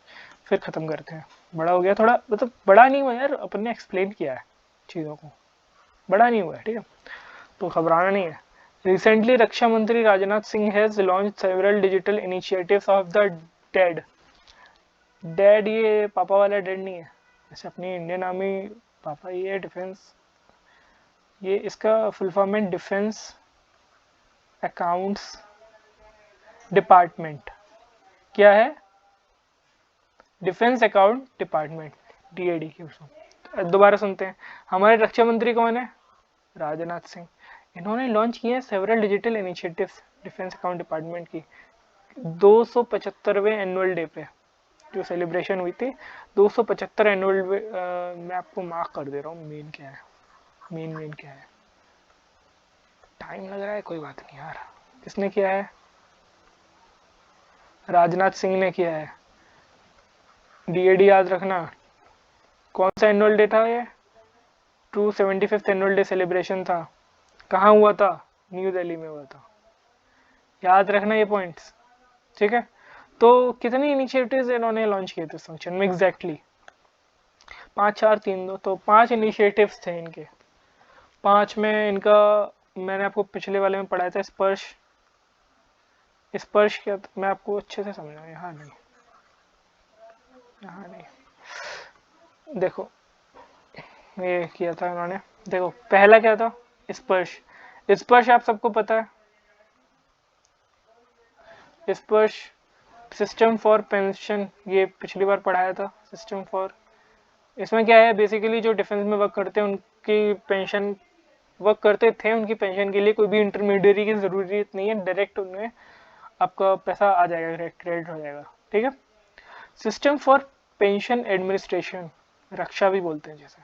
S1: फिर ख़त्म करते हैं। बड़ा हो गया थोड़ा, मतलब बड़ा नहीं हुआ यार, अपन ने एक्सप्लेन किया है चीज़ों को, बड़ा नहीं हुआ है, ठीक है, तो घबराना नहीं है। रिसेंटली रक्षा मंत्री Rajnath Singh has launch several digital initiatives of the dead. Dead ये पापा वाला डेड नहीं है, जैसे अपनी इंडियन आर्मी पापा, ये डिफेंस, ये इसका फुल फॉर्म है डिफेंस अकाउंट्स डिपार्टमेंट। क्या है? डिफेंस अकाउंट डिपार्टमेंट, DAD की। दोबारा सुनते हैं, हमारे रक्षा मंत्री कौन है? राजनाथ सिंह। इन्होंने लॉन्च किया है several digital initiatives defence account department की 275वें एनुअल डे पे जो सेलिब्रेशन हुई थी, 275 एनुअल डे। मैं आपको मार्क कर दे रहा हूँ मेन क्या है, मेन क्या है। टाइम लग रहा है, कोई बात नहीं यार। किसने किया है? राजनाथ सिंह ने किया है। DAD याद रखना। कौन सा एनुअल डे था ये? 275th एनुअल डे सेलिब्रेशन था। कहाँ हुआ था? न्यू दिल्ली में हुआ था। याद रखना ये पॉइंट्स, ठीक है। तो कितनी इनिशिएटिव्स इन्होंने लॉन्च किए थे इस फंक्शन में एग्जैक्टली? 5 4 3 2, तो 5 इनिशिएटिव्स थे इनके। 5 में इनका, मैंने आपको पिछले वाले में पढ़ाया था, स्पर्श। स्पर्श क्या, मैं आपको अच्छे से समझाऊँ, यहाँ नहीं, यहाँ नहीं, देखो ये किया था इन्होंने। देखो पहला क्या था? स्पर्श। स्पर्श आप सबको पता है, स्पर्श सिस्टम फॉर पेंशन, ये पिछली बार पढ़ाया था। सिस्टम फॉर, इसमें क्या है, बेसिकली जो डिफेंस में वर्क करते हैं उनकी पेंशन, वर्क करते थे उनकी पेंशन के लिए कोई भी इंटरमीडियरी की जरूरत नहीं है, डायरेक्ट उनमें आपका पैसा आ जाएगा, क्रेडिट हो जाएगा, ठीक है। सिस्टम फॉर पेंशन एडमिनिस्ट्रेशन, रक्षा भी बोलते हैं जैसे।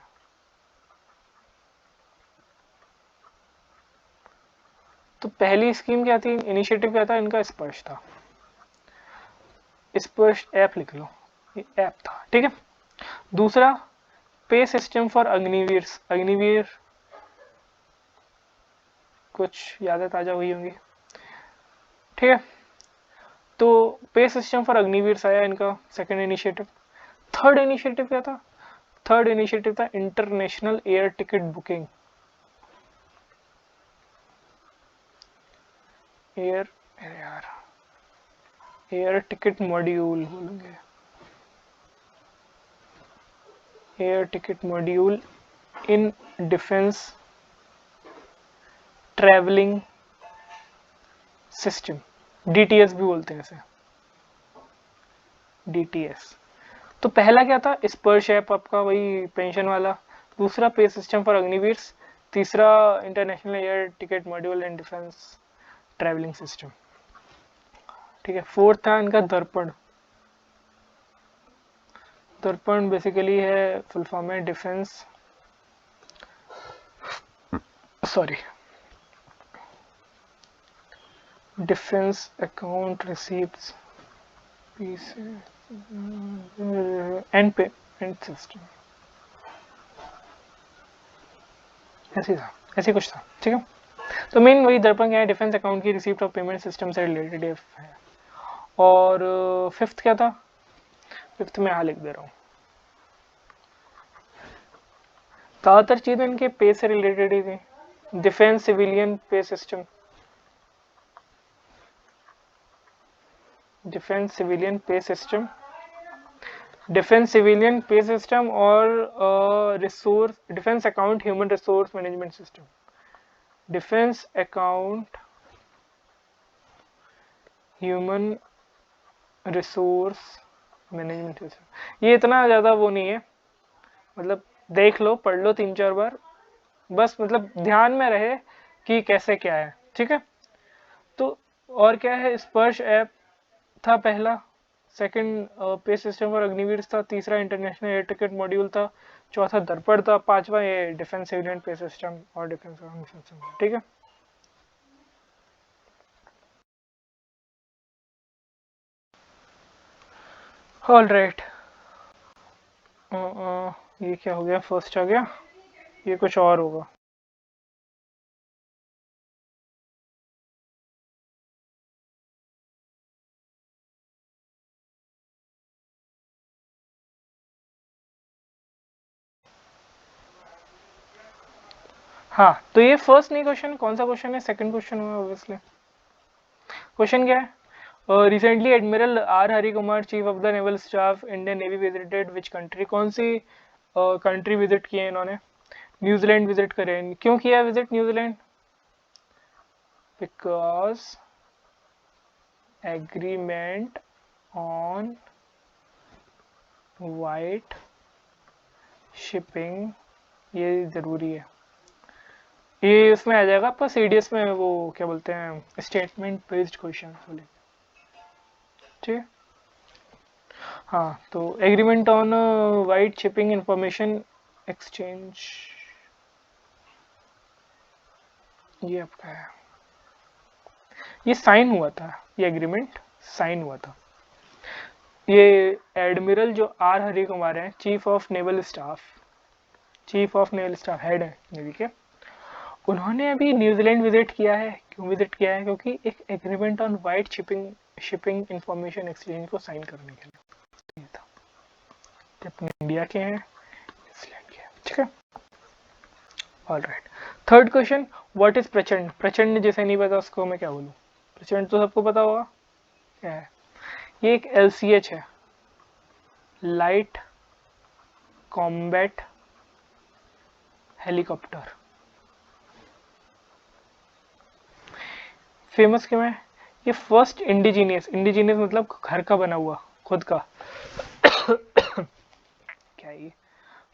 S1: तो पहली स्कीम क्या थी, इनिशिएटिव क्या था इनका? स्पर्श था। स्पर्श ऐप लिख लो, ये ऐप था, ठीक है। दूसरा, पे सिस्टम फॉर अग्निवीर। अग्निवीर कुछ यादें ताजा हुई होंगी, ठीक है। तो पे सिस्टम फॉर अग्निवीर आया इनका सेकंड इनिशिएटिव। थर्ड इनिशिएटिव क्या था? थर्ड इनिशिएटिव था international air ticket booking, air ticket module बोलेंगे, air ticket module in defence travelling system, DTS भी बोलते हैं इसे, डीटीएस। तो पहला क्या था, स्पर्श ऐप आपका वही पेंशन वाला, दूसरा पे सिस्टम फॉर अग्निवीर, तीसरा international air ticket module and defence travelling system, ठीक है। फोर्थ था इनका दर्पण, दर्पण बेसिकली है फुल फॉर्म है defence defence account receipts and payment system, ऐसे कुछ था, ठीक है। तो मेन वही दर्पण क्या है, डिफेंस अकाउंट की रिसीप्ट और पेमेंट सिस्टम से रिलेटेड है। और फिफ्थ क्या था, फिफ्थ में यहाँ लिख दे रहा हूँ, ज़्यादातर चीज़ें इनके पे से रिलेटेड ही थी। डिफेंस सिविलियन पे सिस्टम, डिफेंस सिविलियन पे सिस्टम, डिफेंस सिविलियन पे सिस्टम और resource defence account human resource management system, defence account human resource management system. ये इतना ज़्यादा वो नहीं है, मतलब देख लो पढ़ लो 3-4 बार, बस मतलब ध्यान में रहे कि कैसे क्या है, ठीक है। तो और क्या है, स्पर्श ऐप था पहला, सेकंड पे सिस्टम और अग्निवीर था, तीसरा इंटरनेशनल एयर टिकट मॉड्यूल था, चौथा दर्पण था, पांचवा ये डिफेंस सिविलियन पे सिस्टम और डिफेंस सिस्टम, ठीक है। ऑल राइट, ये क्या हो गया, फर्स्ट आ गया, ये कुछ और होगा। हाँ, तो ये फर्स्ट नहीं क्वेश्चन, कौन सा क्वेश्चन है, सेकंड क्वेश्चन हुआ ऑब्वियसली। क्वेश्चन क्या है, recently admiral R Hari Kumar chief of the naval staff Indian navy visited which country, कौन सी कंट्री विजिट किए इन्होंने, न्यूजीलैंड विजिट करे। क्यों किया visit New Zealand, because agreement on white shipping, ये जरूरी है, ये इसमें आ जाएगा आपका सीडीएस में, वो क्या बोलते हैं स्टेटमेंट बेस्ड क्वेश्चन बोले, ठीक। हाँ, तो agreement on white shipping information exchange, ये आपका है, ये साइन हुआ था, ये एग्रीमेंट साइन हुआ था। ये एडमिरल जो आर हरि कुमार हैं, chief of naval staff head है नेवी के, उन्होंने अभी न्यूजीलैंड विजिट किया है। क्यों विजिट किया है, क्योंकि एक agreement on white shipping information exchange को साइन करने के लिए था, कि अपने इंडिया के हैं, न्यूजीलैंड के हैं, ठीक है। All right, third question, what is प्रचंड, प्रचंड जिसे नहीं पता उसको मैं क्या बोलूँ, प्रचंड तो सबको पता होगा क्या है, ये एक LCH है, लाइट कॉम्बैट हेलीकॉप्टर। फेमस क्यों है, ये फर्स्ट इंडिजीनियस मतलब घर का बना हुआ, खुद का क्या ये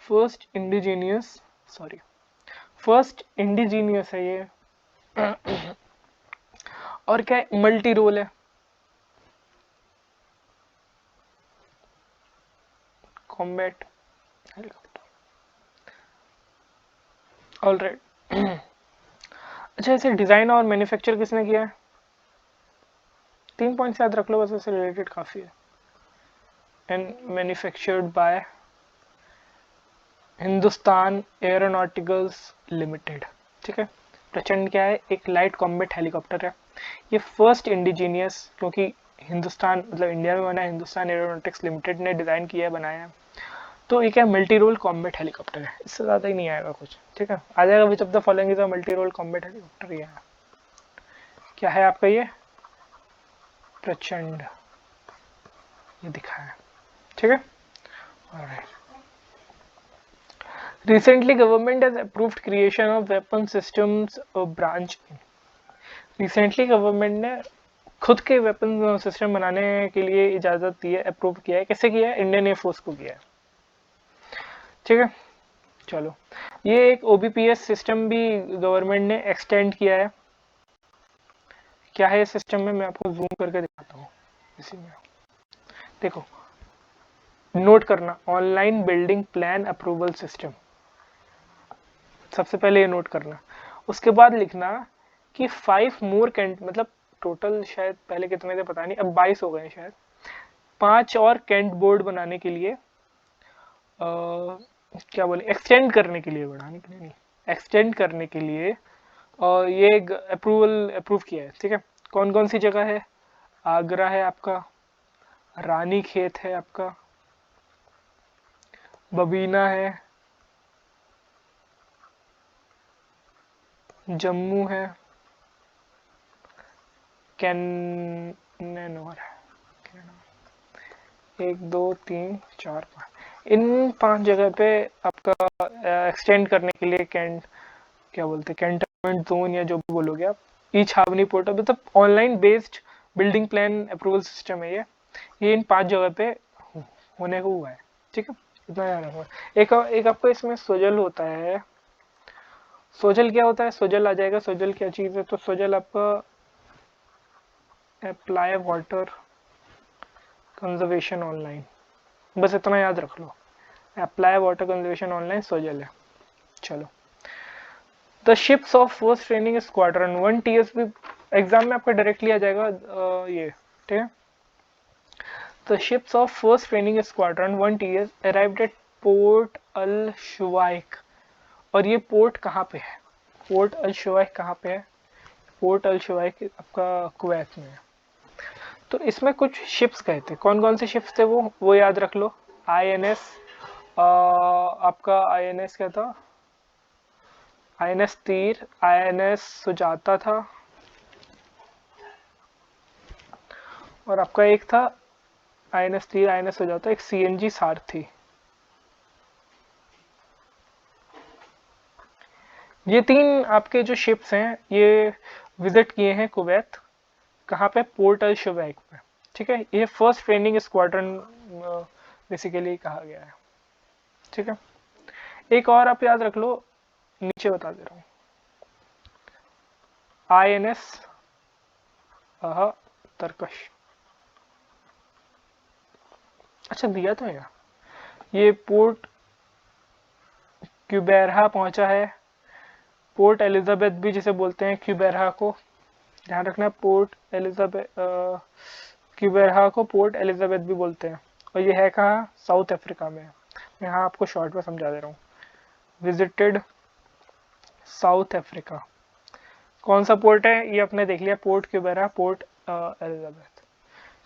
S1: फर्स्ट इंडिजीनियस है ये और क्या है, मल्टी रोल है, कॉम्बैट हेलीकॉप्टर। ऑल राइट, अच्छा इसे डिजाइन और मैन्युफैक्चर किसने किया है, 3 पॉइंट्स याद रख लो बस, इससे रिलेटेड काफी है। And manufactured by Hindustan aeronauticals limited, ठीक है। प्रचंड क्या है, एक लाइट कॉम्बैट हेलीकॉप्टर है, ये फर्स्ट इंडिजीनियस, क्योंकि हिंदुस्तान मतलब इंडिया में बना है, हिंदुस्तान एरोनॉटिक्स लिमिटेड ने डिज़ाइन किया है, बनाया है, तो ये क्या मल्टी रोल कॉम्बैट हेलीकॉप्टर है, इससे ज़्यादा ही नहीं आएगा कुछ, ठीक है। आ जाएगा which of the following is a multi role combat helicopter, ये है क्या है आपका ये प्रचंड, ये दिखा है, ठीक है। Alright, recently government has approved creation of weapon systems branch। Recently government ने खुद के वेपन सिस्टम बनाने के लिए इजाज़त दी है, अप्रूव किया है। कैसे किया है? इंडियन एयरफोर्स को किया है, ठीक है। चलो, ये एक ओबीपीएस सिस्टम भी गवर्नमेंट ने एक्सटेंड किया है। क्या है सिस्टम में, मैं आपको जूम करके दिखाता हूँ। इसी में देखो, नोट करना, online building plan approval system, सबसे पहले ये नोट करना। उसके बाद लिखना कि 5 मोर कैंट, मतलब टोटल शायद पहले कितने थे पता नहीं, अब 22 हो गए शायद, 5 और कैंट बोर्ड बनाने के लिए क्या बोले, एक्सटेंड करने के लिए, बढ़ाने के लिए नहीं, एक्सटेंड करने के लिए, और ये अप्रूव किया है, ठीक है। कौन कौन सी जगह है? आगरा है आपका, रानी खेत है आपका, बबीना है, जम्मू है, कैन्नौर है, 1 2 3 4 5, इन 5 जगह पे आपका एक्सटेंड करने के लिए कैंट, क्या बोलते हैं, कैंटोनमेंट जोन या जो भी बोलोगे आप, ई छावनी पोर्टल, मतलब online based building plan approval system है ये इन 5 जगह पे होने को हुआ है, ठीक है। इतना याद रखना। एक आपको इसमें सोजल होता है। सोजल क्या होता है? सोजल आ जाएगा, सोजल क्या चीज़ है? तो सोजल आपका अप्लाई वाटर कंजर्वेशन ऑनलाइन, बस इतना याद रख लो, अप्लाई वाटर कंजर्वेशन ऑनलाइन सोजल है। चलो, the ships of first training squadron 1 TSB, exam में आपका डायरेक्टली आ जाएगा ये, ठीक है। The ships of first training squadron 1 TS arrived at port Al Shuwaikh, और ये पोर्ट कहाँ पे है? पोर्ट अल शुवाइक कहाँ पे है? पोर्ट अल शुवाइक आपका कुवैत में है। तो इसमें कुछ शिप्स गए थे, कौन कौन से शिप्स थे वो याद रख लो। आईएनएस, आपका आईएनएस क्या था? आईएनएस तीर, आईएनएस सुजाता था, और आपका एक था आईएनएस तीर, आईएनएस सुजाता, एक सीएनजी सारथी। ये 3 आपके जो शिप्स हैं ये विजिट किए हैं कुवैत, कहाँ पे? पोर्ट अल शुवैक पे, ठीक है। ये फर्स्ट ट्रेनिंग स्क्वाड्रन बेसिकली कहा गया है, ठीक है। एक और आप याद रख लो, नीचे बता दे रहा हूँ, आईएनएस तरकश, अच्छा दिया तो है, ये पोर्ट क्यूबेरहा पहुंचा है, पोर्ट एलिजाबेथ भी जिसे बोलते हैं क्यूबेरहा को, ध्यान रखना, पोर्ट एलिजाबेथ क्यूबेरहा को पोर्ट एलिजाबेथ भी बोलते हैं, और ये है कहाँ? साउथ अफ्रीका में। मैं यहाँ आपको शॉर्ट में समझा दे रहा हूँ, विजिटेड साउथ अफ्रीका। कौन सा पोर्ट है ये आपने देख लिया, पोर्ट क्यूबेरहा, पोर्ट एलिजाबेथ।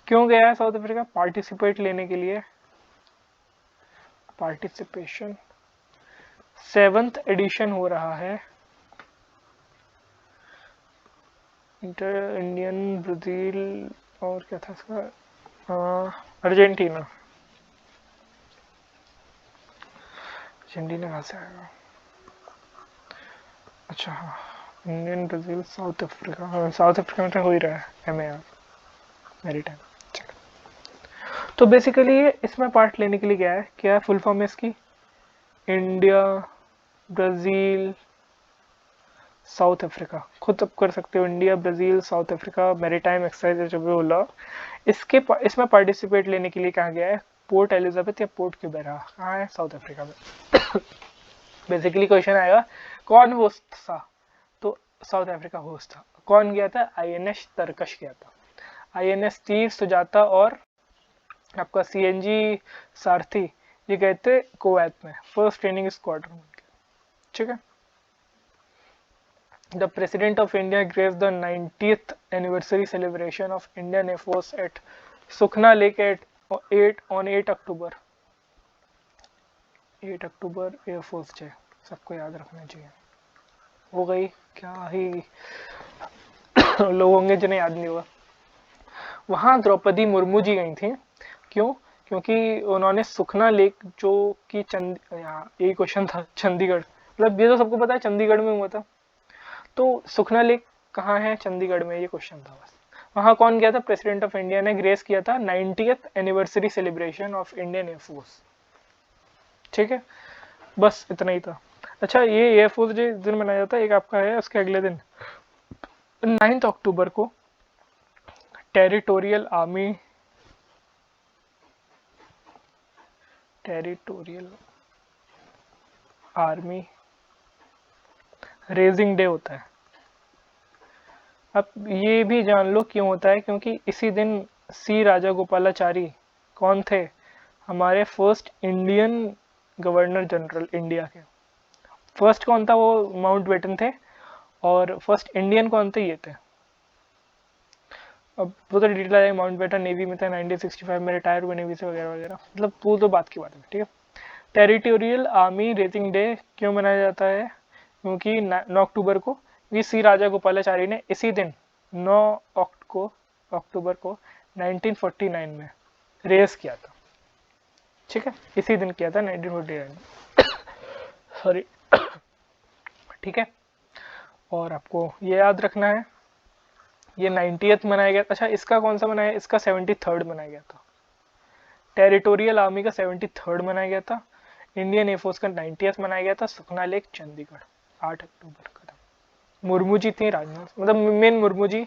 S1: क्यों गया है साउथ अफ्रीका? पार्टिसिपेट लेने के लिए, पार्टिसिपेशन, 7th एडिशन हो रहा है इंटर इंडियन ब्राजील, और क्या था इसका, अर्जेंटीना, अर्जेंटीना कहाँ से आएगा? अच्छा हाँ, इंडियन ब्राजील साउथ अफ्रीका, हाँ साउथ अफ्रीका में तो हो ही रहा है MAR मेरी टाइम। तो बेसिकली इसमें पार्ट लेने के लिए क्या है, क्या है फुल फॉर्म है इसकी? इंडिया, ब्राज़ील, साउथ अफ्रीका, खुद अब कर सकते हो, India, Brazil, south Africa maritime exercise जो भी बोला, इसमें पार्टिसिपेट लेने के लिए कहा गया है पोर्ट एलिजाबेथ या पोर्ट क्यूबेरा, कहाँ है? साउथ अफ्रीका में। बेसिकली क्वेश्चन आएगा कौन होस्ट था, तो साउथ अफ्रीका होस्ट था। कौन गया था? आईएनएस तरकश गया था, आईएनएस तीर सुजाता और आपका सीएनजी सारथी, ये गए थे कुवैत में फर्स्ट ट्रेनिंग स्क्वाड्रन, ठीक है। The President of India gave the 90th anniversary celebration of Indian Air Force at Sukhna Lake on 8 October. 8 October air force day, सबको याद रखना चाहिए। हो गई, क्या ही लोग होंगे जिन्हें याद नहीं हुआ। वहाँ द्रौपदी मुर्मू जी गई थी, क्यों? क्योंकि उन्होंने सुखना लेक जो कि यहाँ यही क्वेश्चन था, चंडीगढ़, मतलब ये तो सबको पता है चंडीगढ़ में हुआ था, तो सुखना लेक कहाँ है? चंडीगढ़ में, ये क्वेश्चन था बस। वहाँ कौन गया था? प्रेसिडेंट ऑफ इंडिया ने ग्रेस किया था 90th anniversary celebration of Indian air force. ठीक है, बस इतना ही था। अच्छा, ये एयरफोर्स डे दिन मनाया जाता है, एक आपका है उसके अगले दिन 9 अक्टूबर को टेरिटोरियल आर्मी रेजिंग डे होता है। अब ये भी जान लो क्यों होता है, क्योंकि इसी दिन सी राजा गोपालाचारी कौन थे? हमारे first Indian governor general India के। फर्स्ट कौन था? वो माउंटबेटन थे, और फर्स्ट इंडियन कौन थे? ये थे। अब वो तो डिटेल आ जाएगा, माउंटबेटन नेवी में था, 1965 में रिटायर हुए नेवी से वगैरह वगैरह, मतलब वो तो बात की बात है। ठीक है, टेरिटोरियल आर्मी रेजिंग डे क्यों मनाया जाता है? क्योंकि 9 अक्टूबर को वी सी राजा गोपालाचारी ने इसी दिन 9 अक्टूबर को 1949 में रेस किया था। ठीक है, इसी दिन किया था 1949 में। सॉरी। ठीक है, और आपको ये याद रखना है, ये 90th मनाया गया। अच्छा, इसका कौन सा मनाया? इसका 73rd मनाया गया था। टेरिटोरियल आर्मी का 73rd मनाया गया था। इंडियन एयरफोर्स का 90th मनाया गया था। सुखना लेक चंडीगढ़ 8 अक्टूबर का था। मुर्मू जी थी राजनाथ, मतलब मेन मुर्मू जी,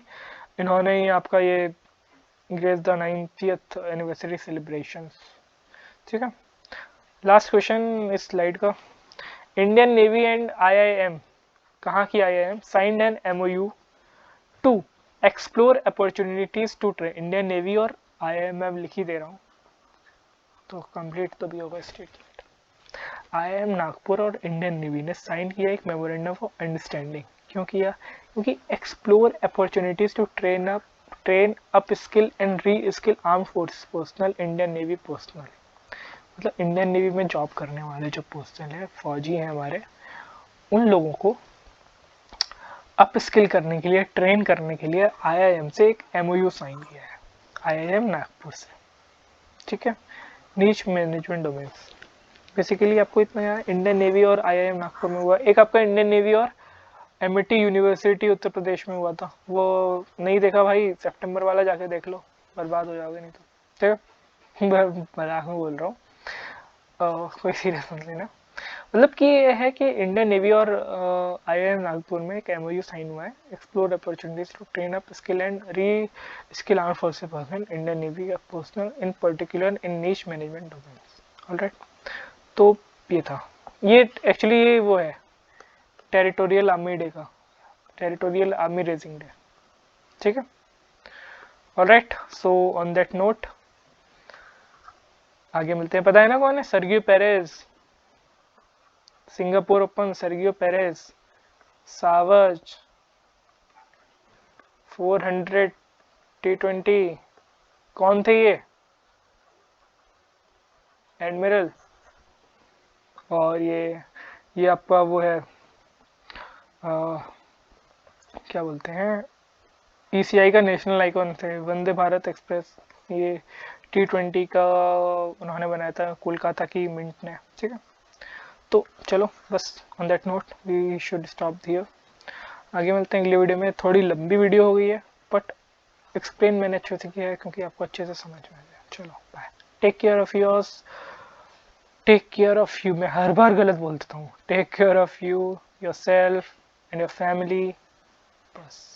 S1: इन्होंने ही आपका ये grace the 90th anniversary celebration. ठीक है, लास्ट क्वेश्चन इस स्लाइड का, इंडियन नेवी एंड आईआईएम, कहाँ की IIM signed an MOU to explore opportunities to train. Indian navy और आईआईएम में लिख ही दे रहा हूँ, तो कंप्लीट तो भी होगा स्टेटमेंट। आईआईएम नागपुर और इंडियन नेवी ने साइन किया एक मेमोरेंडम ऑफ अंडरस्टैंडिंग। क्यों किया? क्योंकि explore opportunities to train upskill and reskill arm force personnel Indian navy personnel. मतलब इंडियन नेवी में जॉब करने वाले जो पर्सनल है, फौजी हैं हमारे, उन लोगों को अप स्किल करने के लिए, ट्रेन करने के लिए आईआईएम से एक एमओयू साइन किया है, आईआईएम नागपुर से। ठीक है, नीच मैनेजमेंट डोमेन्स, बेसिकली आपको इतना यार, इंडियन नेवी और आईआईएम नागपुर में हुआ। एक आपका इंडियन नेवी और एमिटी यूनिवर्सिटी उत्तर प्रदेश में हुआ था, वो नहीं देखा भाई, सितंबर वाला जाके देख लो, बर्बाद हो जाओगे नहीं तो। ठीक है, मजाक में बोल रहा हूँ, कोई सीरियस मत लेना। मतलब कि ये है कि इंडियन नेवी और आईआईएम नागपुर में एक एमओयू साइन हुआ है, explore opportunities to train upskill and reskill arm forces personnel Indian navy personnel in particular in niche management domains. Alright, तो ये था, ये एक्चुअली ये वो है टेरिटोरियल आर्मी डे का, टेरिटोरियल आर्मी रेजिंग डे। ठीक है, alright, so on that note आगे मिलते हैं। पता है ना कौन है? Sergio Perez, Singapore open, Sergio Perez, सावज, 400 T20, कौन थे ये? एडमिरल। और ये आपका वो है क्या बोलते हैं, ईसीआई का नेशनल आइकॉन थे, वंदे भारत एक्सप्रेस। ये T20 का उन्होंने बनाया था कोलकाता की मिंट ने। ठीक है, तो चलो बस on that note we should stop here. आगे मिलते हैं अगले वीडियो में। थोड़ी लंबी वीडियो हो गई है, बट एक्सप्लेन मैंने अच्छे से किया है क्योंकि आपको अच्छे से समझ में आ जाए। चलो bye, take care of yours, take care of you, मैं हर बार गलत बोलता हूँ, take care of you, yourself and your family, बस।